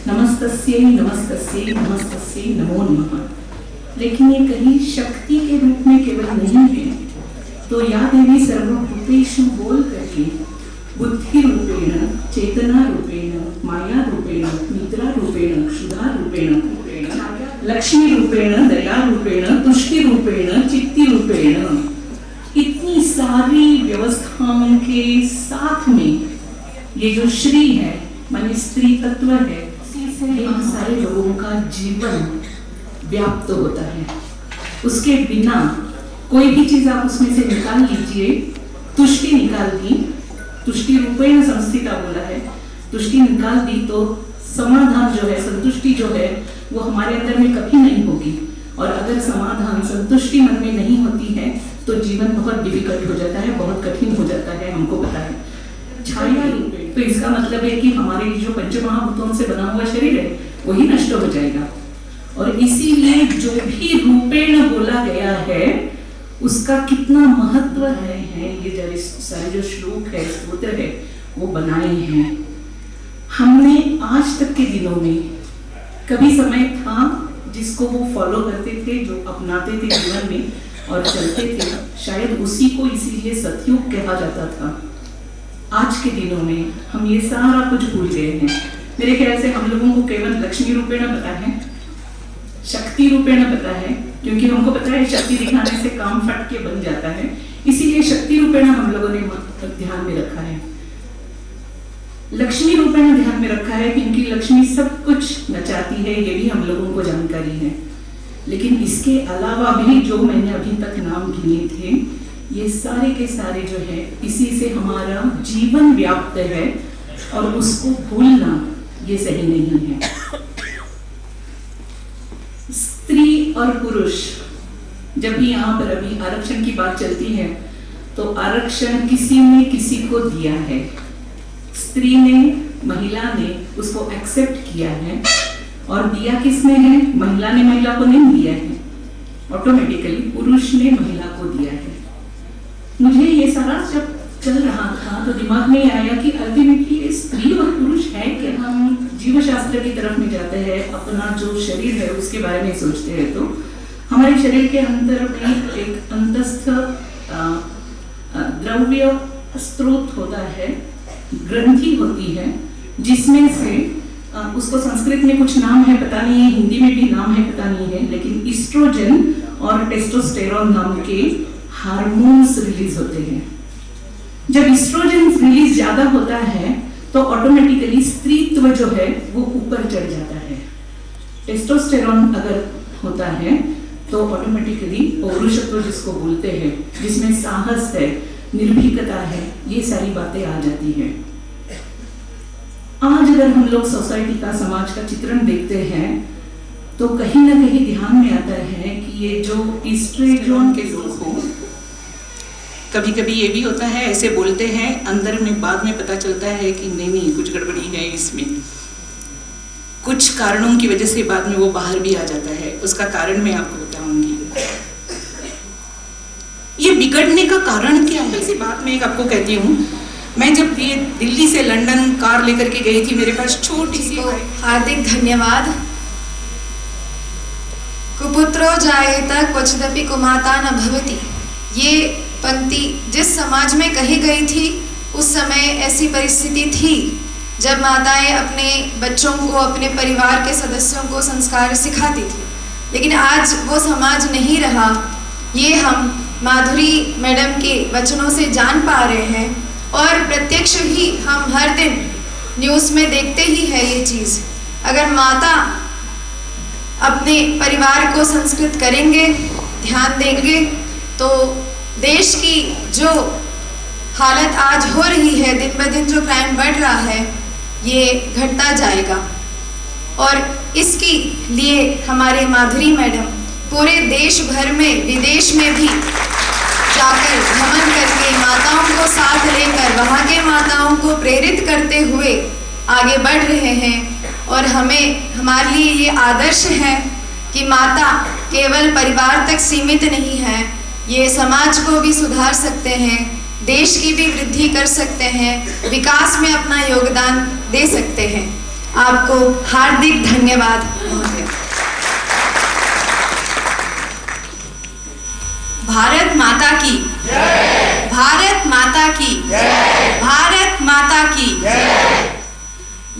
नमस्तस्यै नमस्तस्यै नमस्तस्यै नमो नमः। लेकिन ये कहीं शक्ति के रूप में केवल नहीं है, तो या देवी सर्वभूतेषु बोल करके बुद्धि रूपेण, चेतना रूपेण, माया रूपेण, निद्रा रूपेण, क्षुधा रूपेण, लक्ष्मी रूपेण, दया रूपेण, तुष्टि रूपेण, चित्ती रूपेण, इतनी सारी व्यवस्थाओं के साथ में ये जो श्री है माने स्त्री तत्व है, इसी से इन सारे लोगों का जीवन व्याप्त होता है। उसके बिना कोई भी चीज आप उसमें से निकाल लीजिए, तुष्टि निकाल दी, तुष्टि रूपेण संस्थिता बोला है, तुष्टि निकाल दी तो समाधान जो है, संतुष्टि जो है वो हमारे अंदर में कभी नहीं होगी। और अगर समाधान, संतुष्टि मन में नहीं होती है तो जीवन बहुत डिफिकल्ट हो जाता है, बहुत कठिन हो जाता है, हमको पता है। छाया रूपेण, तो इसका मतलब है कि हमारे जो पंचमहाभूतों से बना हुआ शरीर है वही नष्ट हो जाएगा। और इसीलिए जो भी रूपेण बोला गया है उसका कितना महत्व है ये जो सारे जो श्लोक है, स्तोत्र है, वो बनाए हैं। हमने आज तक के दिनों में कभी समय था जिसको वो फॉलो करते थे, जो अपनाते थे जीवन में और चलते थे, शायद उसी को इसीलिए सतयुग कहा जाता था। आज के दिनों में हम ये सारा कुछ भूल गए हैं। मेरे ख्याल से हम लोगों को केवल लक्ष्मी रूपेण पता है, शक्ति रूपेण पता है, क्योंकि हमको पता है शक्ति दिखाने से काम फट के बन जाता है, इसीलिए शक्ति रूपेण हम लोगों ने ध्यान में रखा है। लक्ष्मी रूपेण ध्यान में रखा है क्योंकि लक्ष्मी सब कुछ नचाती है, ये भी हम लोगों को जानकारी है। लेकिन इसके अलावा भी जो मैंने अभी तक नाम गिने थे, ये सारे के सारे जो है इसी से हमारा जीवन व्याप्त है और उसको भूलना ये सही नहीं है। स्त्री और पुरुष, जब भी यहाँ पर अभी आरक्षण की बात चलती है तो आरक्षण किसी ने किसी को दिया है, स्त्री ने, महिला ने उसको एक्सेप्ट किया है। और दिया किसने है? महिला ने महिला को नहीं दिया है, ऑटोमेटिकली पुरुष ने महिला को दिया है। मुझे ये सारा जब चल रहा था तो दिमाग में आया कि अल्टीमेटली स्त्री और पुरुष है कि हम जीव शास्त्र की तरफ में जाते हैं, अपना जो शरीर है उसके बारे में सोचते हैं, तो हमारे शरीर के अंदर में एक अंतस्थ द्रव्य स्रोत होता है, ग्रंथि होती है, जिसमें से उसको संस्कृत में कुछ नाम है पता नहीं है, हिंदी में भी नाम है पता नहीं है, लेकिन ईस्ट्रोजन और टेस्टोस्टेरोन नाम के हार्मोन्स रिलीज होते हैं। जब ईस्ट्रोजन रिलीज ज्यादा होता है तो ऑटोमेटिकली स्त्रीत्व जो है वो ऊपर चढ़ जाता है। टेस्टोस्टेरोन अगर होता है तो ऑटोमेटिकली पौरुषत्व जिसको बोलते हैं, जिसमें साहस है, निर्भीकता है, ये सारी बातें आ जाती हैं। आज अगर हम लोग सोसाइटी का, समाज का चित्रण देखते हैं तो कहीं ना कहीं ध्यान में आता है कि ये जो ईस्ट्रोजन के लोग हो, कभी कभी ये भी होता है, ऐसे बोलते हैं, अंदर में बाद में पता चलता है कि नहीं कुछ गड़बड़ी है इसमें, कुछ कारणों की वजह से बाद में वो बाहर भी आ जाता है। उसका कारण मैं आपको बताऊंगी। ये बिगड़ने का कारण क्या है? इसी बात में एक आपको कहती हूँ। मैं जब ये दिल्ली से लंदन कार लेकर के गई थी, मेरे पास छोटी सी, हार्दिक धन्यवाद। कुपुत्रो जायेत क्वचिदपि कुमाता न भवति, ये पंक्ति जिस समाज में कही गई थी उस समय ऐसी परिस्थिति थी जब माताएं अपने बच्चों को, अपने परिवार के सदस्यों को संस्कार सिखाती थी, लेकिन आज वो समाज नहीं रहा। ये हम माधुरी मैडम के वचनों से जान पा रहे हैं और प्रत्यक्ष भी हम हर दिन न्यूज़ में देखते ही है ये चीज़। अगर माता अपने परिवार को संस्कृत करेंगे, ध्यान देंगे, तो देश की जो हालत आज हो रही है, दिन ब दिन जो क्राइम बढ़ रहा है, ये घटता जाएगा। और इसके लिए हमारे माधुरी मैडम पूरे देश भर में, विदेश में भी जाकर भ्रमण करके माताओं को साथ लेकर, वहाँ के माताओं को प्रेरित करते हुए आगे बढ़ रहे हैं। और हमारे लिए ये आदर्श है कि माता केवल परिवार तक सीमित नहीं है, ये समाज को भी सुधार सकते हैं, देश की भी वृद्धि कर सकते हैं, विकास में अपना योगदान दे सकते हैं। आपको हार्दिक धन्यवाद महोदय। भारत माता की जय, भारत माता की जय, भारत माता की जय।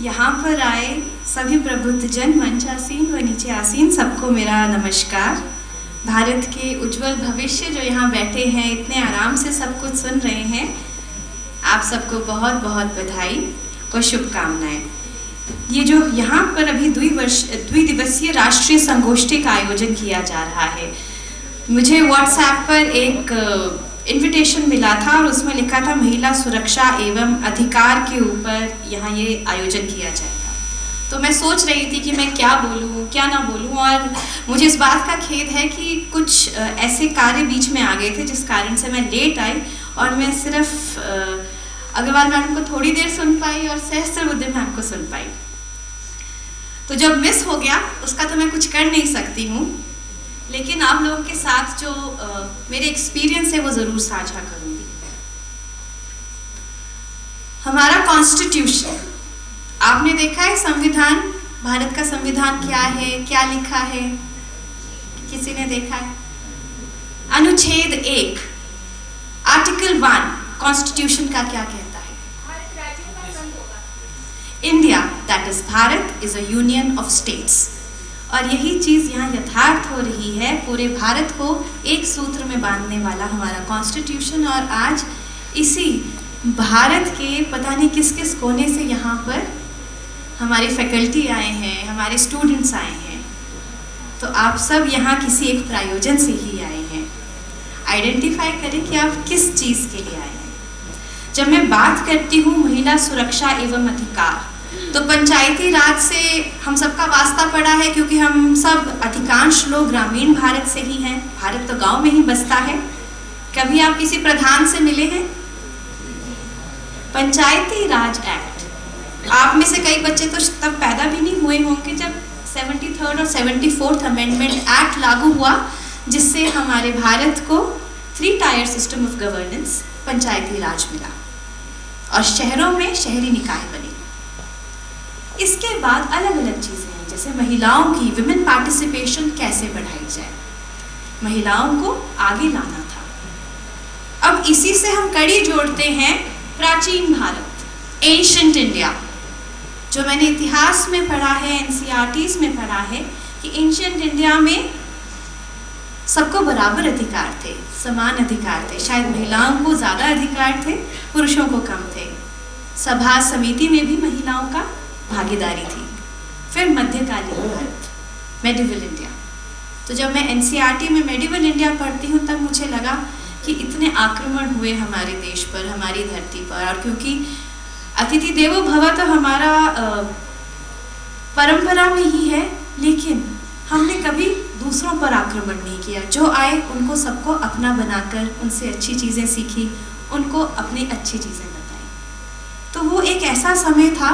यहाँ पर आए सभी प्रबुद्ध जन, मंच आसीन व नीचे आसीन, सबको मेरा नमस्कार। भारत के उज्जवल भविष्य जो यहाँ बैठे हैं, इतने आराम से सब कुछ सुन रहे हैं, आप सबको बहुत बहुत बधाई और शुभकामनाएं। ये जो यहाँ पर अभी द्विदिवसीय राष्ट्रीय संगोष्ठी का आयोजन किया जा रहा है, मुझे व्हाट्सएप पर एक इनविटेशन मिला था और उसमें लिखा था महिला सुरक्षा एवं अधिकार के ऊपर यहाँ ये आयोजन किया जाएगा। तो मैं सोच रही थी कि मैं क्या बोलूँ क्या ना बोलूँ, और मुझे इस बात का खेद है कि कुछ ऐसे कार्य बीच में आ गए थे जिस कारण से मैं लेट आई और मैं सिर्फ अग्रवाल मैडम को थोड़ी देर सुन पाई और सहस्त्रबुद्धे मैम को सुन पाई। तो जब मिस हो गया उसका तो मैं कुछ कर नहीं सकती हूँ, लेकिन आप लोगों के साथ जो मेरे एक्सपीरियंस है वो ज़रूर साझा करूँगी। हमारा कॉन्स्टिट्यूशन, आपने देखा है संविधान, भारत का संविधान क्या है, क्या लिखा है, किसी ने देखा है? अनुच्छेद 1 आर्टिकल 1 कॉन्स्टिट्यूशन का क्या कहता है? India, that is Bharat, is a union of states. और यही चीज़ यहाँ यथार्थ हो रही है, पूरे भारत को एक सूत्र में बांधने वाला हमारा कॉन्स्टिट्यूशन। और आज इसी भारत के पता नहीं किस किस कोने से यहाँ पर हमारे फैकल्टी आए हैं, हमारे स्टूडेंट्स आए हैं। तो आप सब यहाँ किसी एक प्रायोजन से ही आए हैं। आइडेंटिफाई करें कि आप किस चीज़ के लिए आए हैं। जब मैं बात करती हूँ महिला सुरक्षा एवं अधिकार, तो पंचायती राज से हम सबका वास्ता पड़ा है, क्योंकि हम सब अधिकांश लोग ग्रामीण भारत से ही हैं। भारत तो गांव में ही बसता है। कभी आप किसी प्रधान से मिले हैं? पंचायती राज एक्ट, आप में से कई बच्चे तो तब पैदा भी नहीं हुए होंगे जब 73rd और 74th अमेंडमेंट एक्ट लागू हुआ, जिससे हमारे भारत को 3 टायर सिस्टम ऑफ गवर्नेंस पंचायती राज मिला और शहरों में शहरी निकाय बने। इसके बाद अलग अलग चीज़ें हैं, जैसे महिलाओं की विमेन पार्टिसिपेशन कैसे बढ़ाई जाए, महिलाओं को आगे लाना था। अब इसी से हम कड़ी जोड़ते हैं प्राचीन भारत, एंशिएंट इंडिया, जो मैंने इतिहास में पढ़ा है, एनसीईआरटीज़ में पढ़ा है कि एंशिएंट इंडिया में सबको बराबर अधिकार थे, समान अधिकार थे। शायद महिलाओं को ज़्यादा अधिकार थे, पुरुषों को कम थे। सभा समिति में भी महिलाओं का भागीदारी थी। फिर मध्यकालीन भारत, मेडिवल इंडिया। तो जब मैं एनसीईआरटी में मेडिवल इंडिया पढ़ती हूँ तब मुझे लगा कि इतने आक्रमण हुए हमारे देश पर, हमारी धरती पर। और क्योंकि अतिथि देवो भव तो हमारा परंपरा में ही है, लेकिन हमने कभी दूसरों पर आक्रमण नहीं किया। जो आए उनको सबको अपना बनाकर उनसे अच्छी चीज़ें सीखी, उनको अपनी अच्छी चीज़ें बताई। तो वो एक ऐसा समय था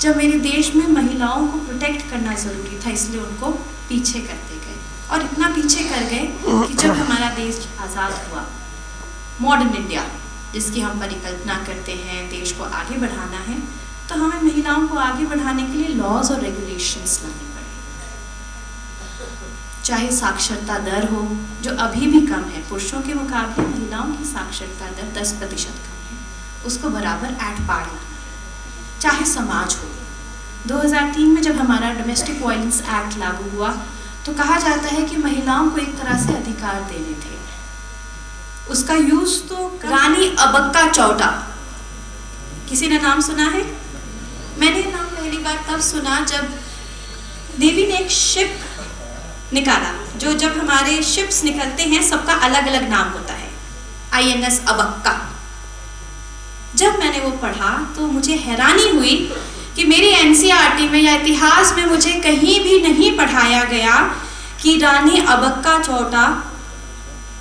जब मेरे देश में महिलाओं को प्रोटेक्ट करना ज़रूरी था, इसलिए उनको पीछे करते गए। और इतना पीछे कर गए कि जब हमारा देश आज़ाद हुआ, मॉडर्न इंडिया जिसकी हम परिकल्पना करते हैं, देश को आगे बढ़ाना है, तो हमें महिलाओं को आगे बढ़ाने के लिए लॉज और रेगुलेशंस लाने पड़े। चाहे साक्षरता दर हो, जो अभी भी कम है, पुरुषों के मुकाबले महिलाओं की साक्षरता दर 10% कम है, उसको बराबर ऐट पार लाना। चाहे समाज हो, 2003 में जब हमारा डोमेस्टिक वायलेंस एक्ट लागू हुआ तो कहा जाता है कि महिलाओं को एक तरह से अधिकार देने थे। उसका यूज तो रानी अबक्का चौटा, किसी ने नाम सुना है? मैंने नाम पहली बार तब सुना जब देवी ने एक शिप निकाला, जो जब हमारे शिप्स निकलते हैं सबका अलग अलग नाम होता है, INS अबक्का। जब मैंने वो पढ़ा तो मुझे हैरानी हुई कि मेरी एनसीईआरटी में या इतिहास में मुझे कहीं भी नहीं पढ़ाया गया कि रानी अबक्का चौटा,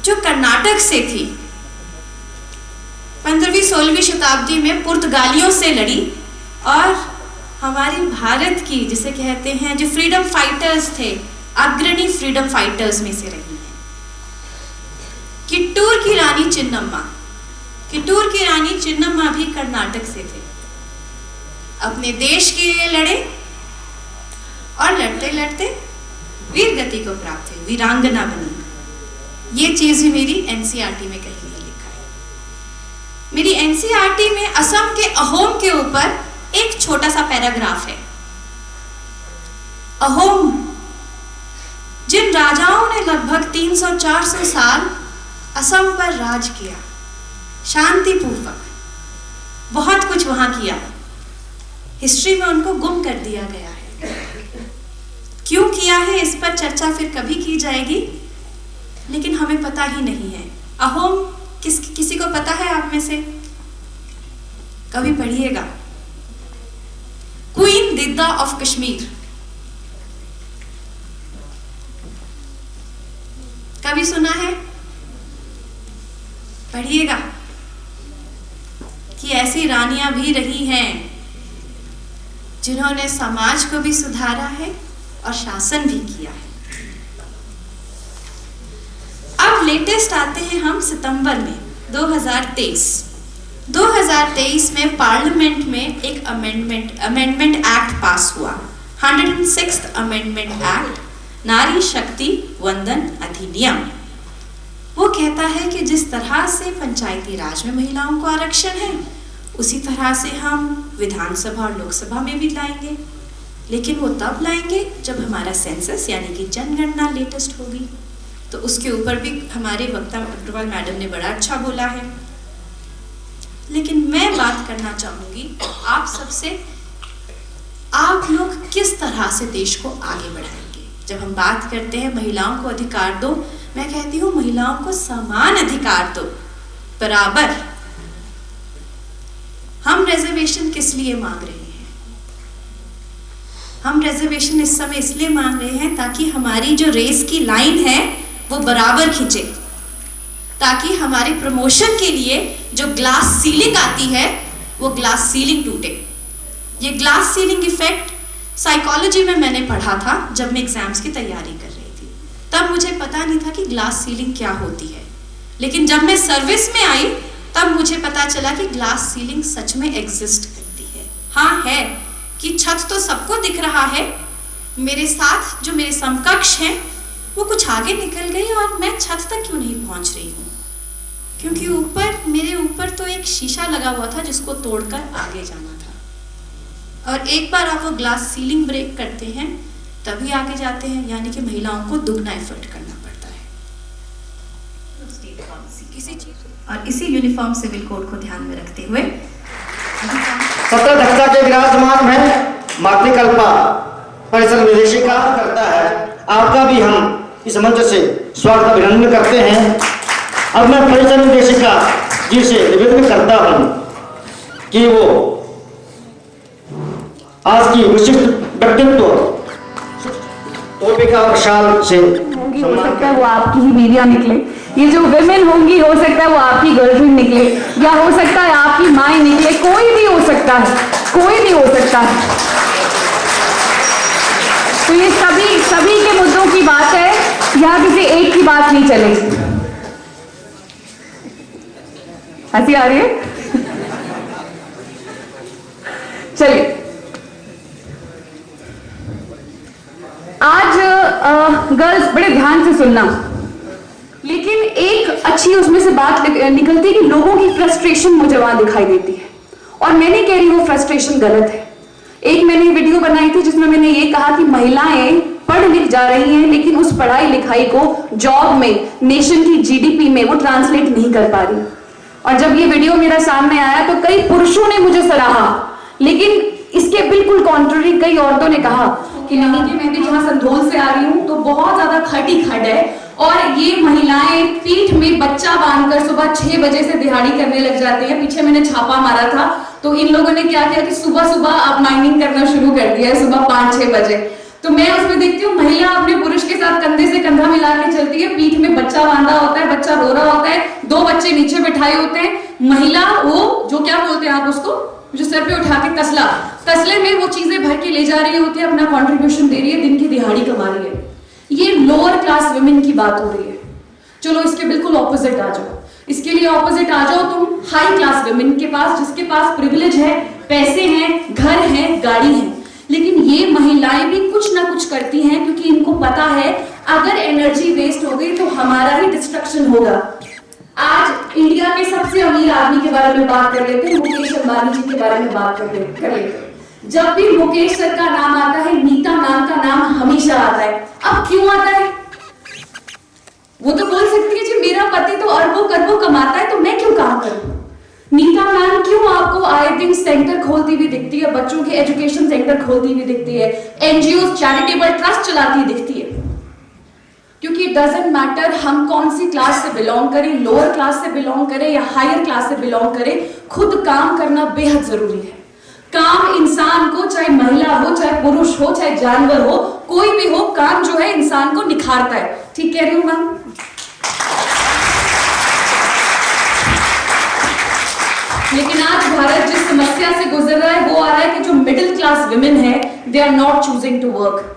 जो कर्नाटक से थी, 15वीं-16वीं शताब्दी में पुर्तगालियों से लड़ी और हमारी भारत की, जिसे कहते हैं, जो फ्रीडम फाइटर्स थे, अग्रणी फ्रीडम फाइटर्स में से रही है। किट्टूर की रानी चिन्नम्मा, किटूर की रानी चिन्नम्मा भी कर्नाटक से थे। अपने देश के लिए लड़े और लड़ते लड़ते वीर गति को प्राप्त हुई, वीरांगना बनी। ये चीज भी मेरी एनसीईआरटी में कहीं नहीं लिखा है। मेरी एनसीईआरटी में असम के अहोम के ऊपर एक छोटा सा पैराग्राफ है। अहोम जिन राजाओं ने लगभग 300-400 साल असम पर राज किया, शांतिपूर्वक बहुत कुछ वहां किया, हिस्ट्री में उनको गुम कर दिया गया है। क्यों किया है इस पर चर्चा फिर कभी की जाएगी, लेकिन हमें पता ही नहीं है। अहोम किसी को पता है आप में से? कभी पढ़िएगा। क्वीन दिद्दा ऑफ कश्मीर कभी सुना है? पढ़िएगा कि ऐसी रानियां भी रही हैं जिन्होंने समाज को भी सुधारा है और शासन भी किया है। अब लेटेस्ट आते हैं हम सितंबर में 2023 में पार्लियामेंट में एक अमेंडमेंट एक्ट पास हुआ, 106th अमेंडमेंट एक्ट, नारी शक्ति वंदन अधिनियम। वो कहता है कि जिस तरह से पंचायती राज में महिलाओं को आरक्षण है, उसी तरह से हम विधानसभा और लोकसभा में भी लाएंगे, लेकिन वो तब लाएंगे जब हमारा सेंसस यानी कि जनगणना लेटेस्ट होगी। तो उसके ऊपर भी हमारे वक्ता अग्रवाल मैडम ने बड़ा अच्छा बोला है। लेकिन मैं बात करना चाहूंगी आप सबसे, आप लोग किस तरह से देश को आगे बढ़ाएंगे। जब हम बात करते हैं महिलाओं को अधिकार दो, मैं कहती हूँ महिलाओं को समान अधिकार दो, बराबर। हम रिजर्वेशन किस लिए मांग रहे हैं? हम रिजर्वेशन इस समय इसलिए मांग रहे हैं ताकि हमारी जो रेस की लाइन है वो बराबर खींचे, ताकि हमारे प्रमोशन के लिए जो ग्लास सीलिंग आती है वो ग्लास सीलिंग टूटे। ये ग्लास सीलिंग इफेक्ट साइकोलॉजी में मैंने पढ़ा था जब मैं एग्जाम्स की तैयारी कर रही थी। तब मुझे पता नहीं था कि ग्लास सीलिंग क्या होती है, लेकिन जब मैं सर्विस में आई तब मुझे पता चला कि ग्लास सीलिंग सच में एग्जिस्ट करती है। हाँ है कि छत तो सबको दिख रहा है, मेरे साथ जो मेरे समकक्ष हैं वो कुछ आगे निकल गई और मैं छत तक क्यों नहीं पहुंच रही हूँ? क्योंकि मेरे ऊपर तो एक शीशा लगा हुआ था जिसको तोड़कर आगे जाना था। और एक बार आप वो ग्लास सीलिंग ब्रेक करते हैं तभी आगे जाते हैं, यानी कि महिलाओं को दुगना एफर्ट करना पड़ता है। किसी चीज और इसी यूनिफॉर्म सिविल कोड को ध्यान में रखते हुए सत्र धक्का के विराजमान है मातृकल्पा परिषद निर्देशिका करता है। आपका भी हम इस मंच से स्वागत अभिनंदन करते हैं। अब मैं परिषद निर्देशिका जी से निवेदन करता हूं कि वो आज की विशिष्ट व्यक्तित्व टोपिका और शाल से होंगी, हो सकता है वो आपकी ही बीवियां निकले, ये जो विमेन होंगी हो सकता है वो आपकी गर्लफ्रेंड निकले, या हो सकता है आपकी माँ निकले, कोई भी हो सकता है, कोई भी हो सकता है। तो ये सभी के मुद्दों की बात है, यहाँ किसी एक की बात नहीं चलेगी। हंसी आ रही है? चलिए, आज गर्ल्स बड़े ध्यान से सुनना, लेकिन एक अच्छी उसमें से बात निकलती है कि लोगों की फ्रस्ट्रेशन मुझे वहां दिखाई देती है, और मैं नहीं कह रही वो फ्रस्ट्रेशन गलत है। एक मैंने वीडियो बनाई थी जिसमें मैंने ये कहा कि महिलाएं पढ़ लिख जा रही हैं, लेकिन उस पढ़ाई लिखाई को जॉब में, नेशन की जीडीपी में वो ट्रांसलेट नहीं कर पा रही। और जब ये वीडियो मेरा सामने आया तो कई पुरुषों ने मुझे सराहा, लेकिन इसके बिल्कुल कॉन्ट्ररी कई औरतों ने कहा कि नहीं, कि मैं भी जहाँ संधोल से आ रही हूँ तो बहुत ज्यादा खटी खड है, और ये महिलाएं पीठ में बच्चा बांधकर सुबह 6 बजे से दिहाड़ी करने लग जाती हैं। पीछे मैंने छापा मारा था तो इन लोगों ने क्या किया कि सुबह सुबह आप माइनिंग करना शुरू कर दिया है, सुबह 5-6 बजे। तो मैं उसमें देखती हूँ महिला अपने पुरुष के साथ कंधे से कंधा मिला के चलती है, पीठ में बच्चा बांधा होता है, बच्चा रो रहा होता है, 2 बच्चे नीचे बिठाए होते हैं, महिला वो जो क्या बोलते हैं आप उसको, जो सर पे उठा के तसले में वो चीजें भर के ले जा रही होती है, अपना कॉन्ट्रीब्यूशन दे रही है, दिन की दिहाड़ी कमा रही है। ये लोअर क्लास वुमेन की बात हो रही है। चलो इसके बिल्कुल ऑपोजिट आ जाओ, इसके लिए ऑपोजिट आ जाओ तुम हाई क्लास वुमेन के पास, जिसके पास प्रिविलेज है, पैसे हैं, घर है, गाड़ी है। लेकिन ये महिलाएं भी कुछ ना कुछ करती हैं क्योंकि इनको पता है अगर एनर्जी वेस्ट हो गई तो हमारा ही डिस्ट्रक्शन होगा। आज इंडिया के सबसे अमीर आदमी के बारे में बात कर लेते हैं, मुकेश अंबानी जी के बारे में बात कर लेते हैं। जब भी मुकेश सर का नाम आता है, नीता मैम का नाम हमेशा आता है। अब क्यों आता है? वो तो बोल सकती है जी मेरा पति तो अरबों करोड़ों कमाता है तो मैं क्यों काम करूं। नीता मैम क्यों आपको आई थिंक सेंटर खोलती हुई दिखती है, बच्चों के एजुकेशन सेंटर खोलती हुई दिखती है, एनजीओ चैरिटेबल ट्रस्ट चलाती दिखती है? क्योंकि इट डजंट मैटर हम कौन सी क्लास से बिलोंग करें, लोअर क्लास से बिलोंग करें या हायर क्लास से बिलोंग करें, खुद काम करना बेहद जरूरी है। काम इंसान को, चाहे महिला हो, चाहे पुरुष हो, चाहे जानवर हो, कोई भी हो, काम जो है इंसान को निखारता है। ठीक कह रही हूं मैम? लेकिन आज भारत जिस समस्या से गुजर रहा है वो आ रहा है कि जो मिडिल क्लास विमेन है they are not choosing to work.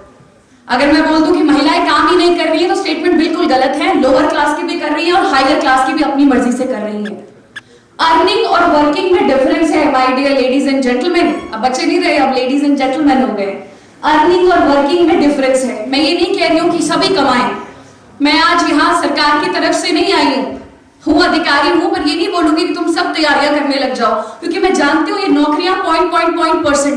अगर मैं बोल दूं कि महिलाएं काम ही नहीं कर रही है तो स्टेटमेंट बिल्कुल गलत है। लोअर क्लास की भी कर रही है और हायर क्लास की भी अपनी मर्जी से कर रही है। अर्निंग और वर्किंग में डिफरेंस है my dear ladies and gentleman. अब बच्चे नहीं रहे, अब लेडीज एंड जेंटलमैन हो गए। अर्निंग और वर्किंग में डिफरेंस है। मैं ये नहीं कह रही हूँ कि सभी कमाएं। मैं आज यहाँ सरकार की तरफ से नहीं आई हूँ अधिकारी हूँ, पर ये नहीं बोलूंगी कि तुम सब तैयारियां करने लग जाओ, क्योंकि मैं जानती हूँ ये नौकरियां पॉइंट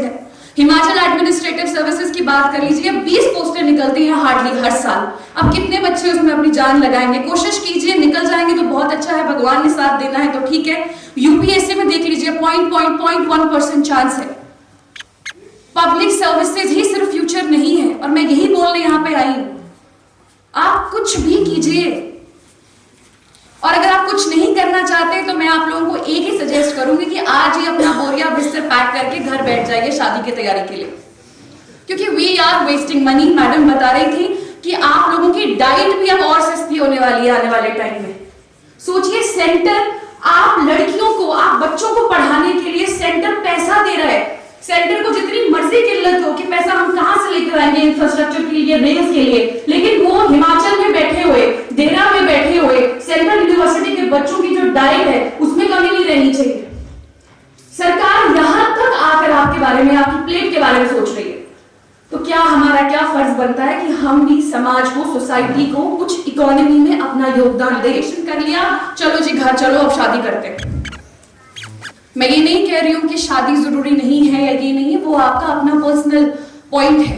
है। हिमाचल एडमिनिस्ट्रेटिव सर्विसेज की बात कर लीजिए, 20 पोस्टें निकलती हैं हार्डली हर साल। अब कितने बच्चे उसमें अपनी जान लगाएंगे? कोशिश कीजिए, निकल जाएंगे तो बहुत अच्छा है, भगवान ने साथ देना है तो ठीक है। यूपीएससी में देख लीजिए 0.1% चांस है। पब्लिक सर्विसेज ही सिर्फ फ्यूचर नहीं है, और मैं यही बोलने यहाँ पे आई हूं। आप कुछ भी कीजिए, और अगर आप कुछ नहीं करना चाहते तो मैं आप लोगों को एक ही सजेस्ट करूंगी कि आज ही अपना बोरिया बिस्तर पैक करके घर बैठ जाइए शादी की तैयारी के लिए, क्योंकि we are wasting money. Madam बता रही थी कि आप लोगों की डाइट भी अब और सस्ती होने वाली है आने वाले टाइम में। सोचिए, सेंटर आप लड़कियों को, आप बच्चों को पढ़ाने के लिए सेंटर पैसा दे रहा है। सेंटर को जितनी मर्जी किल्लत हो कि पैसा हम कहां से लेकर आएंगे इंफ्रास्ट्रक्चर के लिए, रेल्स के लिए, लेकिन वो हिमाचल में बैठे हुए, देहरा में बैठे हुए सेंट्रल यूनिवर्सिटी के बच्चों की जो डाइट है उसमें कमी नहीं रहनी चाहिए। सरकार यहां तक आकर आपके बारे में, आपकी प्लेट के बारे में सोच रही है, तो क्या हमारा क्या फर्ज बनता है कि हम भी समाज को, सोसाइटी को कुछ इकोनॉमी में अपना योगदान दें। कर लिया, चलो जी घर चलो अब शादी करते हैं। मैं ये नहीं कह रही हूं कि शादी जरूरी नहीं है या ये नहीं है, वो आपका अपना पर्सनल पॉइंट है,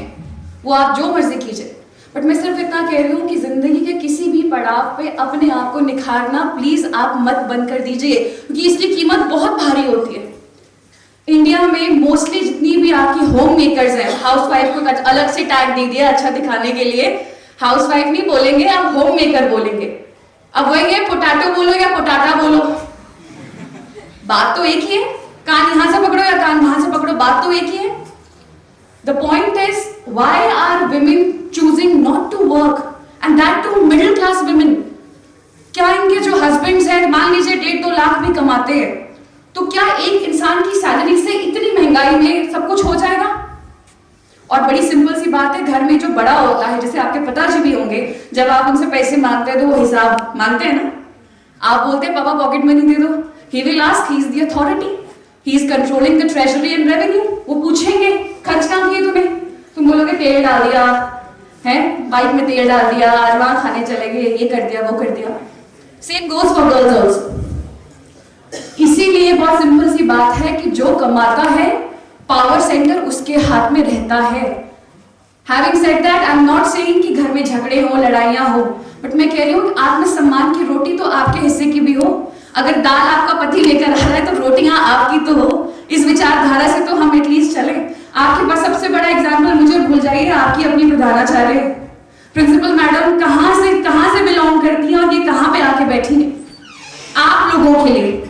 वो आप जो मर्जी कीजिए। बट मैं सिर्फ इतना कह रही हूँ कि जिंदगी के किसी भी पड़ाव पे अपने आप को निखारना प्लीज आप मत बंद कर दीजिए, क्योंकि इसकी कीमत बहुत भारी होती है। इंडिया में मोस्टली जितनी भी आपकी होम मेकर्स हैं, हाउसवाइफ को अलग से टैग दे दिया अच्छा दिखाने के लिए, हाउसवाइफ नहीं बोलेंगे, आप होम मेकर बोलेंगे। अब वही पोटैटो बोलो या पोटाटा बोलो, बात तो एक ही है। कान यहां से पकड़ो या कान वहां से पकड़ो, बात तो एक ही है। The point is why are women choosing not to work, and that too middle class women. क्या इनके जो हस्बैंड्स हैं, मान लीजिए 1.5-2 लाख भी कमाते हैं, तो क्या एक इंसान की सैलरी से इतनी महंगाई में सब कुछ हो जाएगा? और बड़ी सिंपल सी बात है, घर में जो बड़ा होता है, जैसे आपके पिताजी भी होंगे, जब आप उनसे पैसे मांगते हैं तो वो हिसाब मांगते हैं ना। आप बोलते हैं पापा पॉकेट मनी दे दो, he will ask, he is the authority, he is controlling the treasury and revenue। वो पूछेंगे खर्च कहाँ किए तुमने? तुम बोलोगे तेल डाल दिया है, बाइक में तेल डाल दिया, आज वहां खाने चले गए, ये कर दिया वो कर दिया। Same goes for girls also. इसीलिए बहुत सिंपल सी बात है कि जो कमाता है पावर सेंटर उसके हाथ में रहता है। Having said that, I am not saying कि घर में झगड़े हो, लड़ाइयां हो, बट मैं कह रही हूँ आत्मसम्मान की रोटी तो आपके हिस्से की भी हो। अगर दाल आपका पति लेकर आ रहा है तो रोटियां आपकी तो हो। इस विचारधारा से तो हम एटलीस्ट चले। आपके पास सबसे बड़ा एग्जाम्पल मुझे भूल जाइए, आपकी अपनी प्रधानाचार्य प्रिंसिपल मैडम कहां से बिलोंग करती है और ये कहां पे आके बैठी है आप लोगों के लिए।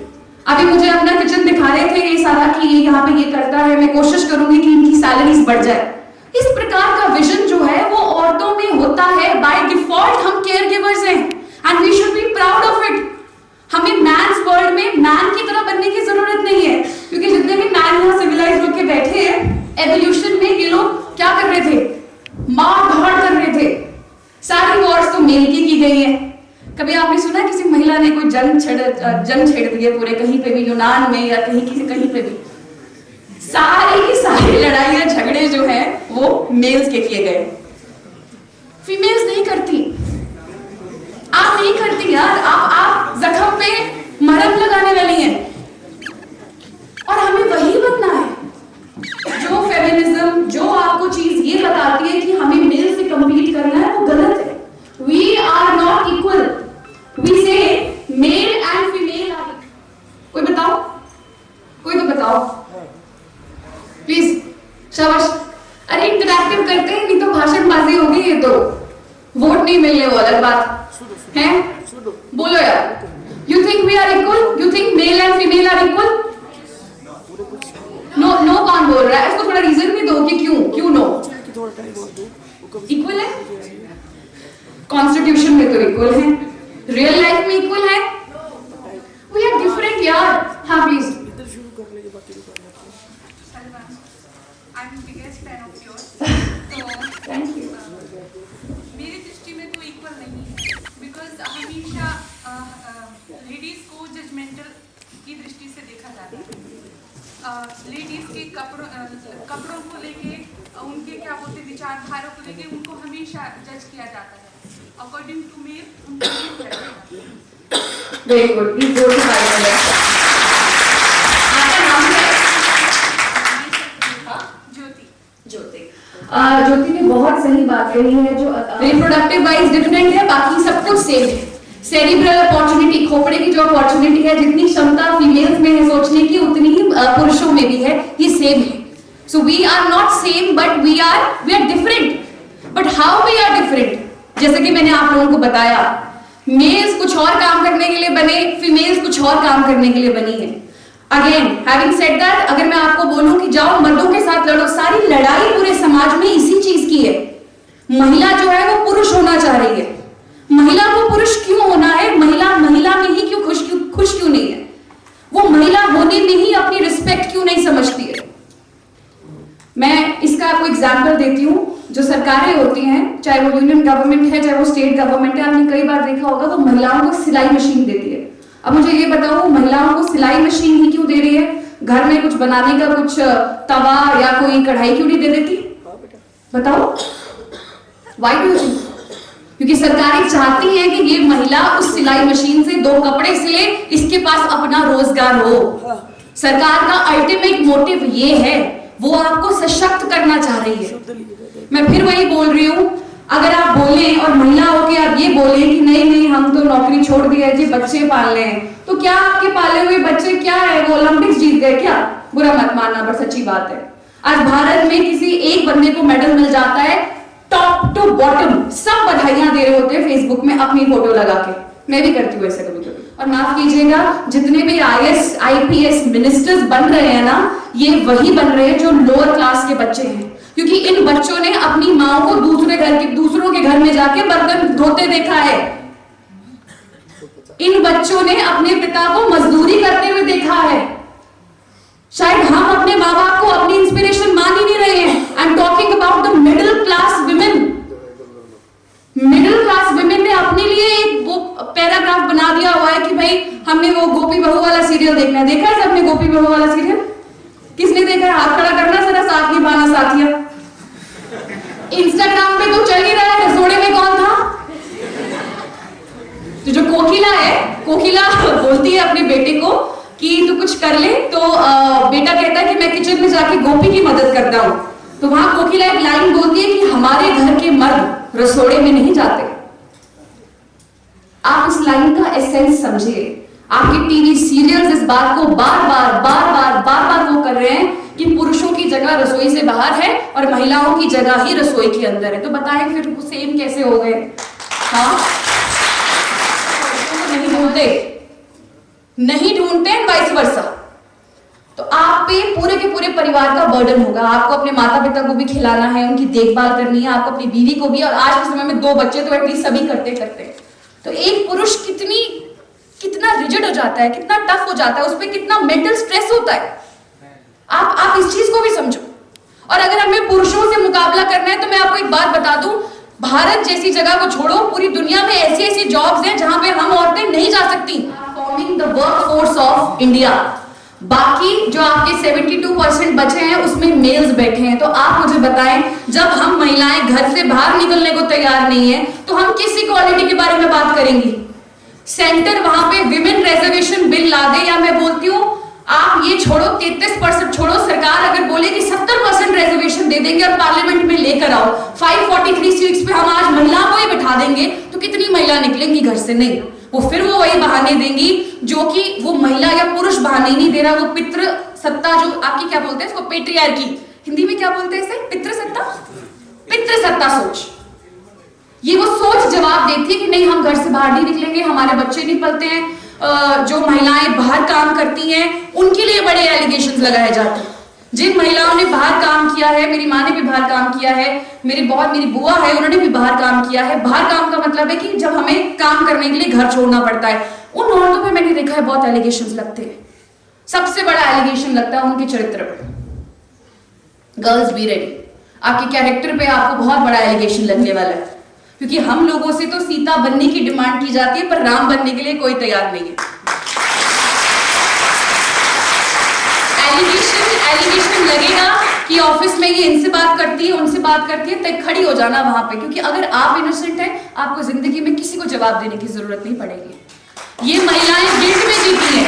अभी मुझे अपना किचन दिखा रहे थे ये सारा कि ये यहाँ पे ये करता है, मैं कोशिश करूंगी कि इनकी सैलरीज बढ़ जाए। इस प्रकार का विजन जो है वो औरतों में होता है। बाय डिफॉल्ट हम केयर गिवर्स हैं and we should be proud of it. हमें मैन्स वर्ल्ड में मैन की तरह बनने की जरूरत नहीं है, क्योंकि जितने भी मैन यहाँ सिविलाइज होकर बैठे हैं, एवोल्यूशन में ये लोग क्या कर रहे थे? मार धाड़ कर रहे थे। सारी वॉर्स तो मेल की गई है। कभी आपने सुना किसी महिला ने कोई जंग छेड़ दी है पूरे कहीं पे भी, यूनान में या कहीं पे भी? सारी की सारी लड़ाइयां झगड़े जो है वो मेल्स के किए गए, फीमेल्स नहीं करती। आप नहीं करती यार, आप जख्म पे मरहम लगाने वाली हैं और हमें वही बनना है जो फेमिनिज्म, जो आपको चीज ये बताती है कि हमें मेल से कम्पीट करना है, वो गलत है। We are not equal, we say male and female are. कोई बताओ, कोई तो बताओ प्लीज, शाबाश। अरे इंटरैक्टिव करते हैं, नहीं तो भाषणबाजी होगी, ये तो वोट नहीं मिलने वो अलग बात है। बोलो यार, you think we are equal? You think male and female are equal? No no कौन बोल रहा है? इसको थोड़ा रीजन भी दो कि क्यों नो इक्वल है। कॉन्स्टिट्यूशन में तो इक्वल है, रियल लाइफ में इक्वल है, वी आर डिफरेंट यार। हाँ प्लीज। Thank you. मेरी दृष्टि में तो इक्वल नहीं है, बिकॉज हमेशा लेडीज को जजमेंटल की दृष्टि से देखा जाता है। लेडीज के कपड़ों को लेके, उनके क्या बोलते विचारधारा को लेके उनको हमेशा जज किया जाता है। अकॉर्डिंग टू मेल उनको नहीं किया जाता। Very good, please go to Jyoti ने बहुत सही बात कही है। जो रिप्रोडक्टिव वाइज डिफरेंट है, बाकी सब कुछ सेम है। सेरिब्रल अपॉर्चुनिटी, खोपड़े की जो अपॉर्चुनिटी है, जितनी क्षमता फीमेल्स में है सोचने की, उतनी ही पुरुषों में भी है, ये सेम है। So we are not same but we are different. But how we are different? जैसे कि मैंने आप लोगों को बताया, मेल्स कुछ और काम करने के लिए बने, फीमेल्स कुछ और काम करने के लिए बनी है। अगेन हैविंग सेड दैट, अगर मैं आपको बोलूं कि जाओ मर्दों के साथ लड़ो, सारी लड़ाई पूरे समाज में इसी चीज की है। महिला जो है वो पुरुष होना चाह रही है। महिला को पुरुष क्यों होना है? महिला में ही क्यों खुश क्यों नहीं है? वो महिला होने में ही अपनी रिस्पेक्ट क्यों नहीं समझती है? मैं इसका आपको एग्जाम्पल देती हूँ। जो सरकारें होती हैं, चाहे वो यूनियन गवर्नमेंट है, चाहे वो स्टेट गवर्नमेंट है, आपने कई बार देखा होगा वो महिलाओं को सिलाई मशीन देती है। अब मुझे ये बताओ, महिलाओं को सिलाई मशीन ही क्यों दे रही है? घर में कुछ बनाने का कुछ तवा या कोई कढ़ाई क्यों नहीं दे देती? बताओ, व्हाई डू यू थिंक? क्योंकि सरकारें चाहती है कि ये महिला उस सिलाई मशीन से 2 कपड़े सिले, इसके पास अपना रोजगार हो। सरकार का अल्टीमेट मोटिव ये है, वो आपको सशक्त करना चाह रही है। मैं फिर वही बोल रही हूँ, अगर आप बोलें और महिला होके आप ये बोलें कि नहीं हम तो नौकरी छोड़ दी है जी, बच्चे पालने हैं, तो क्या आपके पाले हुए बच्चे क्या है, वो ओलंपिक्स जीत गए क्या? बुरा मत मानना, पर सच्ची बात है। आज भारत में किसी एक बंदे को मेडल मिल जाता है, टॉप टू बॉटम सब बधाइयां दे रहे होते हैं फेसबुक में अपनी फोटो लगा के। मैं भी करती हूँ ऐसा कभी कभी। और माफ कीजिएगा, जितने भी IAS IPS मिनिस्टर्स बन रहे हैं ना, ये वही बन रहे हैं जो लोअर क्लास के बच्चे हैं। क्योंकि इन बच्चों ने अपनी माँ को दूसरों के घर में जाके बर्तन धोते देखा है। इन बच्चों ने अपने पिता को मजदूरी करते हुए देखा है। शायद हम अपने माँ बाप को अपनी इंस्पिरेशन मान ही नहीं रहे हैं। I am talking about the middle class women. Middle class women ने अपने लिए एक वो पैराग्राफ बना दिया हुआ है कि भाई हमने वो गोपी बहू वाला सीरियल देखना है। देखा है सबने गोपी बहू वाला सीरियल? किसने देखा है? हाथ खड़ा करना जरा, साथ निभाना साथिया। इंस्टाग्राम पे तो चल ही रहा है, रसोड़े में कौन था? तो जो कोकिला है, कोकिला बोलती है अपने बेटे को कि तू कुछ कर ले, तो बेटा कहता है कि मैं किचन में जाके गोपी की मदद करता हूँ। तो वहां कोकिला एक लाइन बोलती है कि हमारे घर के मर्द रसोड़े में नहीं जाते। आप इस लाइन का एसेंस समझिए। आपके टीवी सीरियल्स इस बात को बार बार वो कर रहे हैं कि पुरुषों की जगह रसोई से बाहर है और महिलाओं की जगह ही रसोई के अंदर है। तो बताएं फिर वो सेम कैसे हो गए? हाँ, नहीं ढूंढते वाइस वर्सा। तो आप पे पूरे के पूरे परिवार का बर्डन होगा। आपको अपने माता पिता को भी खिलाना है, उनकी देखभाल करनी है, आपको अपनी बीवी को भी, और आज के समय में 2 बच्चे तो एटलीस्ट सभी करते। तो एक पुरुष कितना रिजिड हो जाता है, कितना टफ हो जाता है, उस पर कितना मेंटल स्ट्रेस होता है। आप इस चीज को भी समझो। और अगर हमें पुरुषों से मुकाबला करना है तो मैं आपको एक बात बता दूं, भारत जैसी जगह को छोड़ो, पूरी दुनिया में ऐसी ऐसी जॉब्स हैं जहां पे हम औरतें नहीं जा सकती। Forming the workforce of India. बाकी जो आपके 72% बचे हैं उसमें मेल्स बैठे हैं। तो आप मुझे बताएं, जब हम महिलाएं घर से बाहर निकलने को तैयार नहीं है तो हम किस इक्वालिटी के बारे में बात करेंगी? सेंटर वहां पे विमेन रिजर्वेशन बिल ला दे, या मैं बोलती हूँ आप ये छोड़ो 33% छोड़ो, सरकार अगर बोले कि 70% रिजर्वेशन दे देंगे और पार्लियामेंट में लेकर आओ, 543 सीट्स पे हम आज महिलाओं को ही बिठा देंगे, तो कितनी महिला निकलेंगी घर से? नहीं, वो फिर वो वही बहाने देंगी जो कि वो महिला या पुरुष बहाने नहीं दे रहा, वो पितृ सत्ता, जो आपकी क्या बोलते हैं इसको, पेट्रियार्की, हिंदी में क्या बोलते हैं इसे, पितृ सत्ता सोच। ये वो सोच जवाब देती है कि नहीं, हम घर से बाहर नहीं निकलेंगे, हमारे बच्चे नहीं पलते हैं। जो महिलाएं बाहर काम करती हैं उनके लिए बड़े एलिगेशंस लगाए जाते हैं। जिन महिलाओं ने बाहर काम किया है, मेरी माँ ने भी बाहर काम किया है, मेरी बुआ है, उन्होंने भी बाहर काम किया है। बाहर काम का मतलब है कि जब हमें काम करने के लिए घर छोड़ना पड़ता है, उन औरतों पे मैंने देखा है बहुत एलिगेशंस लगते हैं। सबसे बड़ा एलिगेशन लगता है उनके चरित्र पे। गर्ल्स बी रेडी, आपके कैरेक्टर पे आपको बहुत बड़ा एलिगेशन लगने वाला है, क्योंकि हम लोगों से तो सीता बनने की डिमांड की जाती है पर राम बनने के लिए कोई तैयार नहीं है। एलिगेशन लगेगा कि ऑफिस में ये इनसे बात करती है, उनसे बात करती है, तब खड़ी हो जाना वहां पे, क्योंकि अगर आप इनोसेंट हैं आपको जिंदगी में किसी को जवाब देने की जरूरत नहीं पड़ेगी। ये महिलाएं गिल्ट में जीती हैं।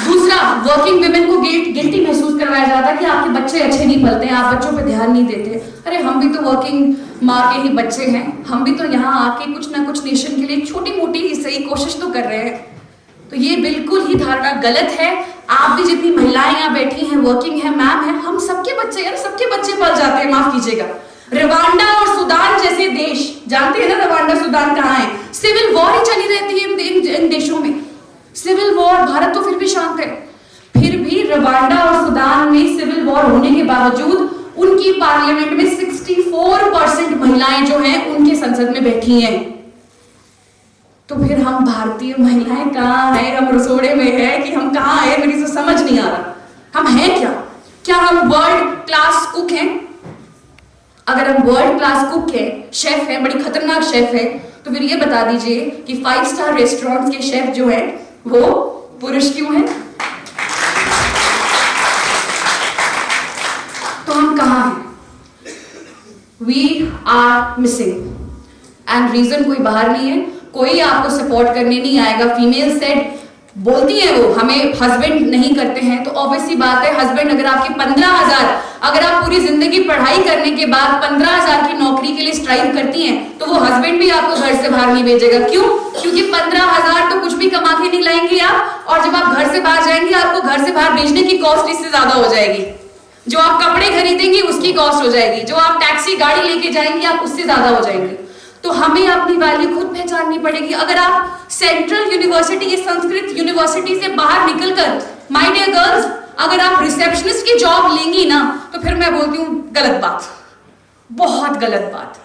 दूसरा, वर्किंग विमेन को गिल्टी महसूस करवाया जाता है कि आपके बच्चे अच्छे नहीं पलते हैं, आप बच्चों पे ध्यान नहीं देते। अरे हम भी तो वर्किंग माँ के ही बच्चे हैं, हम भी तो यहाँ आके कुछ ना कुछ नेशन के लिए छोटी मोटी ही सही कोशिश तो कर रहे हैं। तो ये बिल्कुल ही धारणा गलत है। आप भी जितनी महिलाएं यहाँ बैठी हैं, वर्किंग है, मैम है, हम सबके बच्चे यार, सबके बच्चे पल जाते हैं, माफ कीजिएगा। रवांडा और सूडान जैसे देश, जानते हैं ना रवांडा सूडान कहाँ है? सिविल वॉर ही चली रहती है इन देशों में, सिविल वॉर। भारत तो फिर भी शांत है, फिर भी रवांडा और सूडान में सिविल वॉर होने के बावजूद उनकी पार्लियामेंट में 64% महिलाएं जो हैं उनके संसद में बैठी हैं। तो फिर हम भारतीय महिलाएं कहाँ हैं? हम रसोड़े में है कि हम कहाँ हैं? मेरी तो समझ नहीं आ रहा। हम हैं क्या हम वर्ल्ड क्लास कुक हैं? अगर हम वर्ल्ड क्लास कुक हैं, शेफ हैं, बड़ी खतरनाक शेफ है, तो फिर ये बता दीजिए कि 5 स्टार रेस्टोरेंट के शेफ जो है वो पुरुष क्यों हैं? तो हम कहाँ हैं? We are missing and reason कोई बाहर नहीं है, कोई आपको सपोर्ट करने नहीं आएगा। फीमेल सेट बोलती है वो हमें हस्बैंड नहीं करते हैं, तो ऑब्वियसली बात है हस्बैंड अगर आपके 15,000, अगर आप पूरी जिंदगी पढ़ाई करने के बाद 15,000 की नौकरी के लिए स्ट्राइव करती हैं, तो वो हस्बैंड भी आपको घर से बाहर नहीं भेजेगा। क्यों? क्योंकि 15,000 तो कुछ भी कमा के नहीं लाएंगे आप, और जब आप घर से बाहर जाएंगे आपको घर से बाहर भेजने की कॉस्ट इससे ज्यादा हो जाएगी। जो आप कपड़े खरीदेंगे उसकी कॉस्ट हो जाएगी, जो आप टैक्सी गाड़ी लेके जाएंगे आप उससे ज्यादा हो जाएंगे। तो हमें अपनी वैल्यू खुद पहचाननी पड़ेगी। अगर आप सेंट्रल यूनिवर्सिटी या संस्कृत यूनिवर्सिटी से बाहर निकलकर, माय डियर गर्ल्स, अगर आप रिसेप्शनिस्ट की जॉब लेंगी ना, तो फिर मैं बोलती हूँ गलत बात, बहुत गलत बात।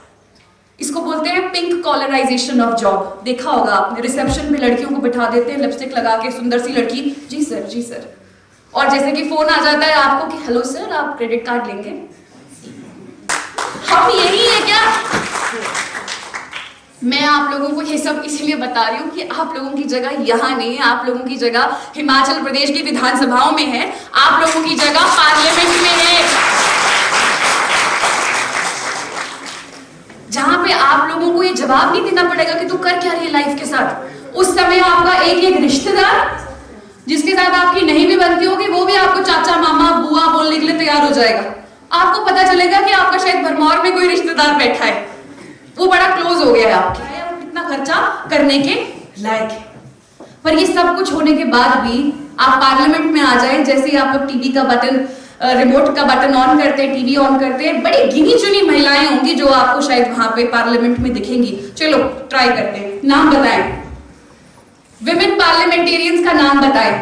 इसको बोलते हैं पिंक कॉलराइजेशन ऑफ जॉब। देखा होगा आपने, रिसेप्शन पे लड़कियों को बिठा देते हैं लिपस्टिक लगा के, सुंदर सी लड़की, जी सर जी सर, और जैसे कि फोन आ जाता है आपको कि हेलो सर आप क्रेडिट कार्ड लेंगे। हम यही है क्या? मैं आप लोगों को ये सब इसलिए बता रही हूँ कि आप लोगों की जगह यहाँ नहीं है, आप लोगों की जगह हिमाचल प्रदेश की विधानसभाओं में है, आप लोगों की जगह पार्लियामेंट में है, जहां पे आप लोगों को ये जवाब नहीं देना पड़ेगा कि तू कर क्या रही है लाइफ के साथ। उस समय आपका एक रिश्तेदार जिसके साथ आपकी नहीं भी बनती होगी, वो भी आपको चाचा मामा बुआ बोलने के लिए तैयार हो जाएगा। आपको पता चलेगा कि आपका शायद भरमौर में कोई रिश्तेदार बैठा है, वो बड़ा क्लोज हो गया है आपके, वो कितना खर्चा करने के लायक है। पर ये सब कुछ होने के बाद भी आप पार्लियामेंट में आ जाएं, जैसे ही आप लोग टीवी का बटन, रिमोट का बटन ऑन करते हैं, टीवी ऑन करते हैं, बड़ी गिनी चुनी महिलाएं होंगी जो आपको शायद वहां पे पार्लियामेंट में दिखेंगी। चलो ट्राई करते हैं, नाम बताएं, विमेन पार्लियामेंटेरियंस का नाम बताएं।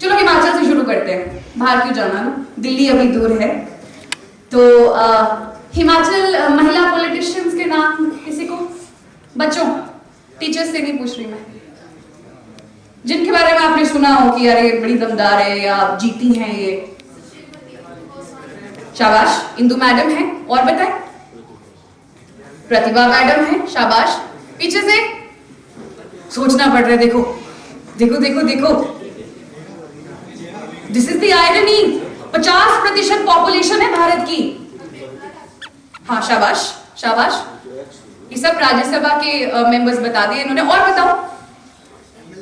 चलो हिमाचल से शुरू करते हैं, बाहर क्यों जाना ना, दिल्ली अभी दूर है। तो हिमाचल महिला पॉलिटिशियंस के नाम किसी को? बच्चों, टीचर्स से नहीं पूछ रही मैं, जिनके बारे में आपने सुना हो कि यार ये बड़ी दमदार है या जीती हैं ये। शाबाश, इंदु मैडम है। और बताएं, प्रतिभा मैडम है, शाबाश। पीछे से सोचना पड़ रहा है, देखो देखो देखो देखो, this is the irony. 50% population है भारत की। हाँ शाबाश शाबाश। ये सब राज्यसभा के मेंबर्स बता दिए इन्होंने। और बताओ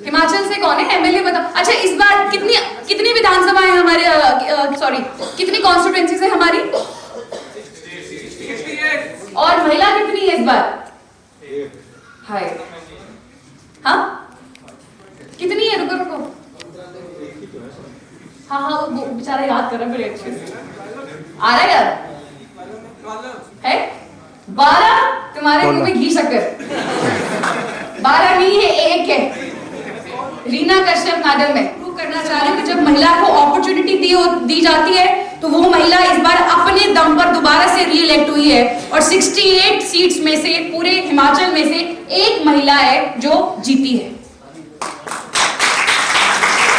हिमाचल से कौन है एमएलए बताओ। अच्छा इस बार कितनी विधानसभा है हमारे, सॉरी कितनी कॉन्स्टिट्यूएंसीज है हमारी, और महिला कितनी है इस बार? हाय हाँ कितनी है? रुको रुको, हाँ हाँ वो बेचारा याद कर रहा है बड़े अच्छे से। आ रहा है यार? है 12? तुम्हारे मुंह में घी शक्कर। 12 नहीं है, 1 है। रीना कश्यप मैडम है। वो करना चाह रही हूँ कि जब महिला को अपॉर्चुनिटी दी जाती है तो वो महिला इस बार अपने दम पर दोबारा से री-इलेक्ट हुई है और 68 सीट्स में से पूरे हिमाचल में से एक महिला है जो जीती है।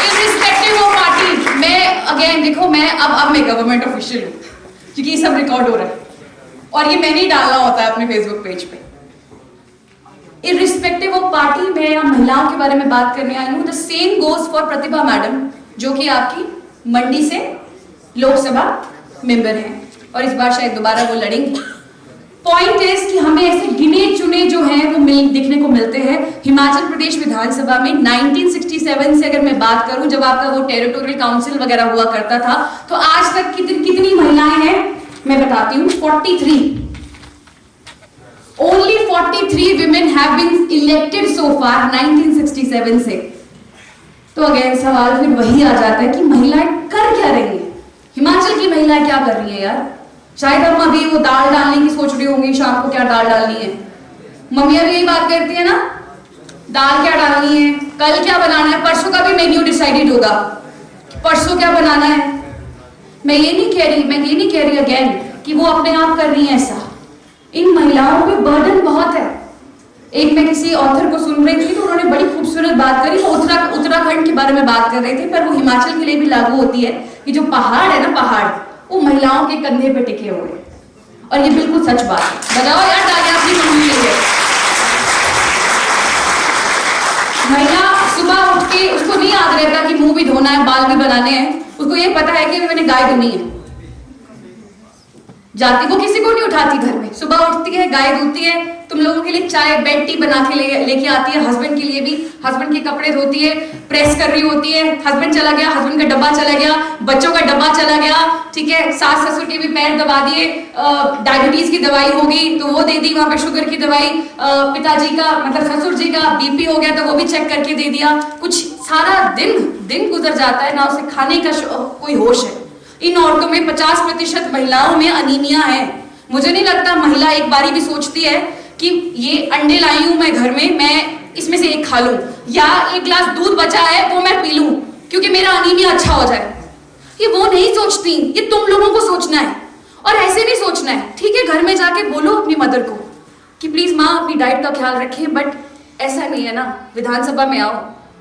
Irrespective of party. मैं अगेन देखो, मैं अब मैं गवर्नमेंट ऑफिशियल हूँ क्योंकि ये सब रिकॉर्ड हो रहा है और ये मैंने ही डालना होता है अपने फेसबुक पेज पे। इर्रिस्पेक्टिव ऑफ पार्टी, मैं यहाँ महिलाओं के बारे में बात करने आई हूँ। The same goes for Pratibha madam जो कि आपकी मंडी से लोकसभा मेंबर हैं और इस बार शायद दोबारा वो लड़ेंगी। पॉइंट इज कि हमें ऐसे गिने चुने जो हैं वो दिखने को मिलते हैं। हिमाचल प्रदेश विधानसभा में 1967 से अगर मैं बात करूं, जब आपका वो टेरिटोरियल काउंसिल वगैरह हुआ करता था, तो आज तक कितनी महिलाएं हैं मैं बताती हूँ। 43। Only 43 women have been elected so far 1967 से। तो अगेन सवाल फिर वही आ जाता है कि महिलाएं कर क्या रही हैं? हिमाचल की महिलाएं क्या कर रही हैं यार? शायद हम अभी वो दाल डालने की सोच रही होंगी, शाम को क्या दाल डालनी है। मम्मियां भी यही बात करती है ना, दाल क्या डालनी है, कल क्या बनाना है, परसों का भी मेन्यू डिसाइडेड होगा, परसों क्या बनाना है। मैं ये नहीं कह रही अगेन कि वो अपने आप कर रही हैं ऐसा। इन महिलाओं पे बर्डन बहुत है। एक मैं किसी ऑथर को सुन रही थी तो उन्होंने बड़ी खूबसूरत बात करी। वो उत्तराखंड के बारे में बात कर रहे थे, पर वो हिमाचल के लिए भी लागू होती है कि जो पहाड़ है ना, पहाड़ वो महिलाओं के कंधे पे टिके हुए हैं। और ये बिल्कुल सच बात है। बताओ यार तालियां अपनी मम्मी के लिए। महिला सुबह उठ के, उसको नहीं याद रहता कि मुंह भी धोना है, बाल भी बनाने हैं, उसको ये पता है कि मैंने गाय धोनी है। जाती वो किसी को नहीं उठाती, घर में सुबह उठती है, गाय धोती है, तुम लोगों के लिए चाय बेड टी बना के लेके आती है, हस्बैंड के लिए भी, हस्बैंड के कपड़े धोती है, प्रेस कर रही होती है, हस्बैंड चला गया, हस्बैंड का डब्बा चला गया, बच्चों का डब्बा चला गया, ठीक है, सास ससुर के भी पैर दबा दिए, डायबिटीज की दवाई होगी तो वो दे दी, वहां पे शुगर की दवाई, पिताजी का मतलब ससुर जी का बीपी हो गया तो वो भी चेक करके दे दिया। कुछ सारा दिन गुजर जाता है ना, उसे खाने का कोई होश है। इन औरतों में 50% महिलाओं में अनीमिया है। मुझे नहीं लगता महिला एक बारी भी सोचती है कि ये अंडे लाई हूं मैं घर में, मैं इसमें से एक खा लूं, या एक गिलास दूध बचा है वो मैं पी लूं क्योंकि मेरा अनीमिया अच्छा हो जाए। ये वो नहीं सोचती, ये तुम लोगों को सोचना है। और ऐसे नहीं सोचना है, ठीक है, घर में जाके बोलो अपनी मदर को कि प्लीज माँ अपनी डाइट का ख्याल रखें, बट ऐसा नहीं है ना। विधानसभा में आओ,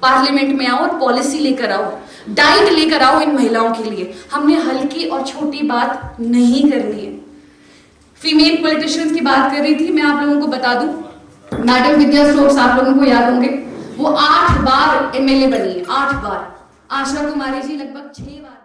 पार्लियामेंट में आओ और पॉलिसी लेकर आओ, डाइट लेकर आओ इन महिलाओं के लिए। हमने हल्की और छोटी बात नहीं करनी है। फीमेल पॉलिटिशियंस की बात कर रही थी, मैं आप लोगों को बता दूं, मैडम विद्या स्टोक्स आप लोगों को याद होंगे, वो 8 बार एमएलए बनी है, 8 बार। आशा कुमारी जी लगभग 6 बार।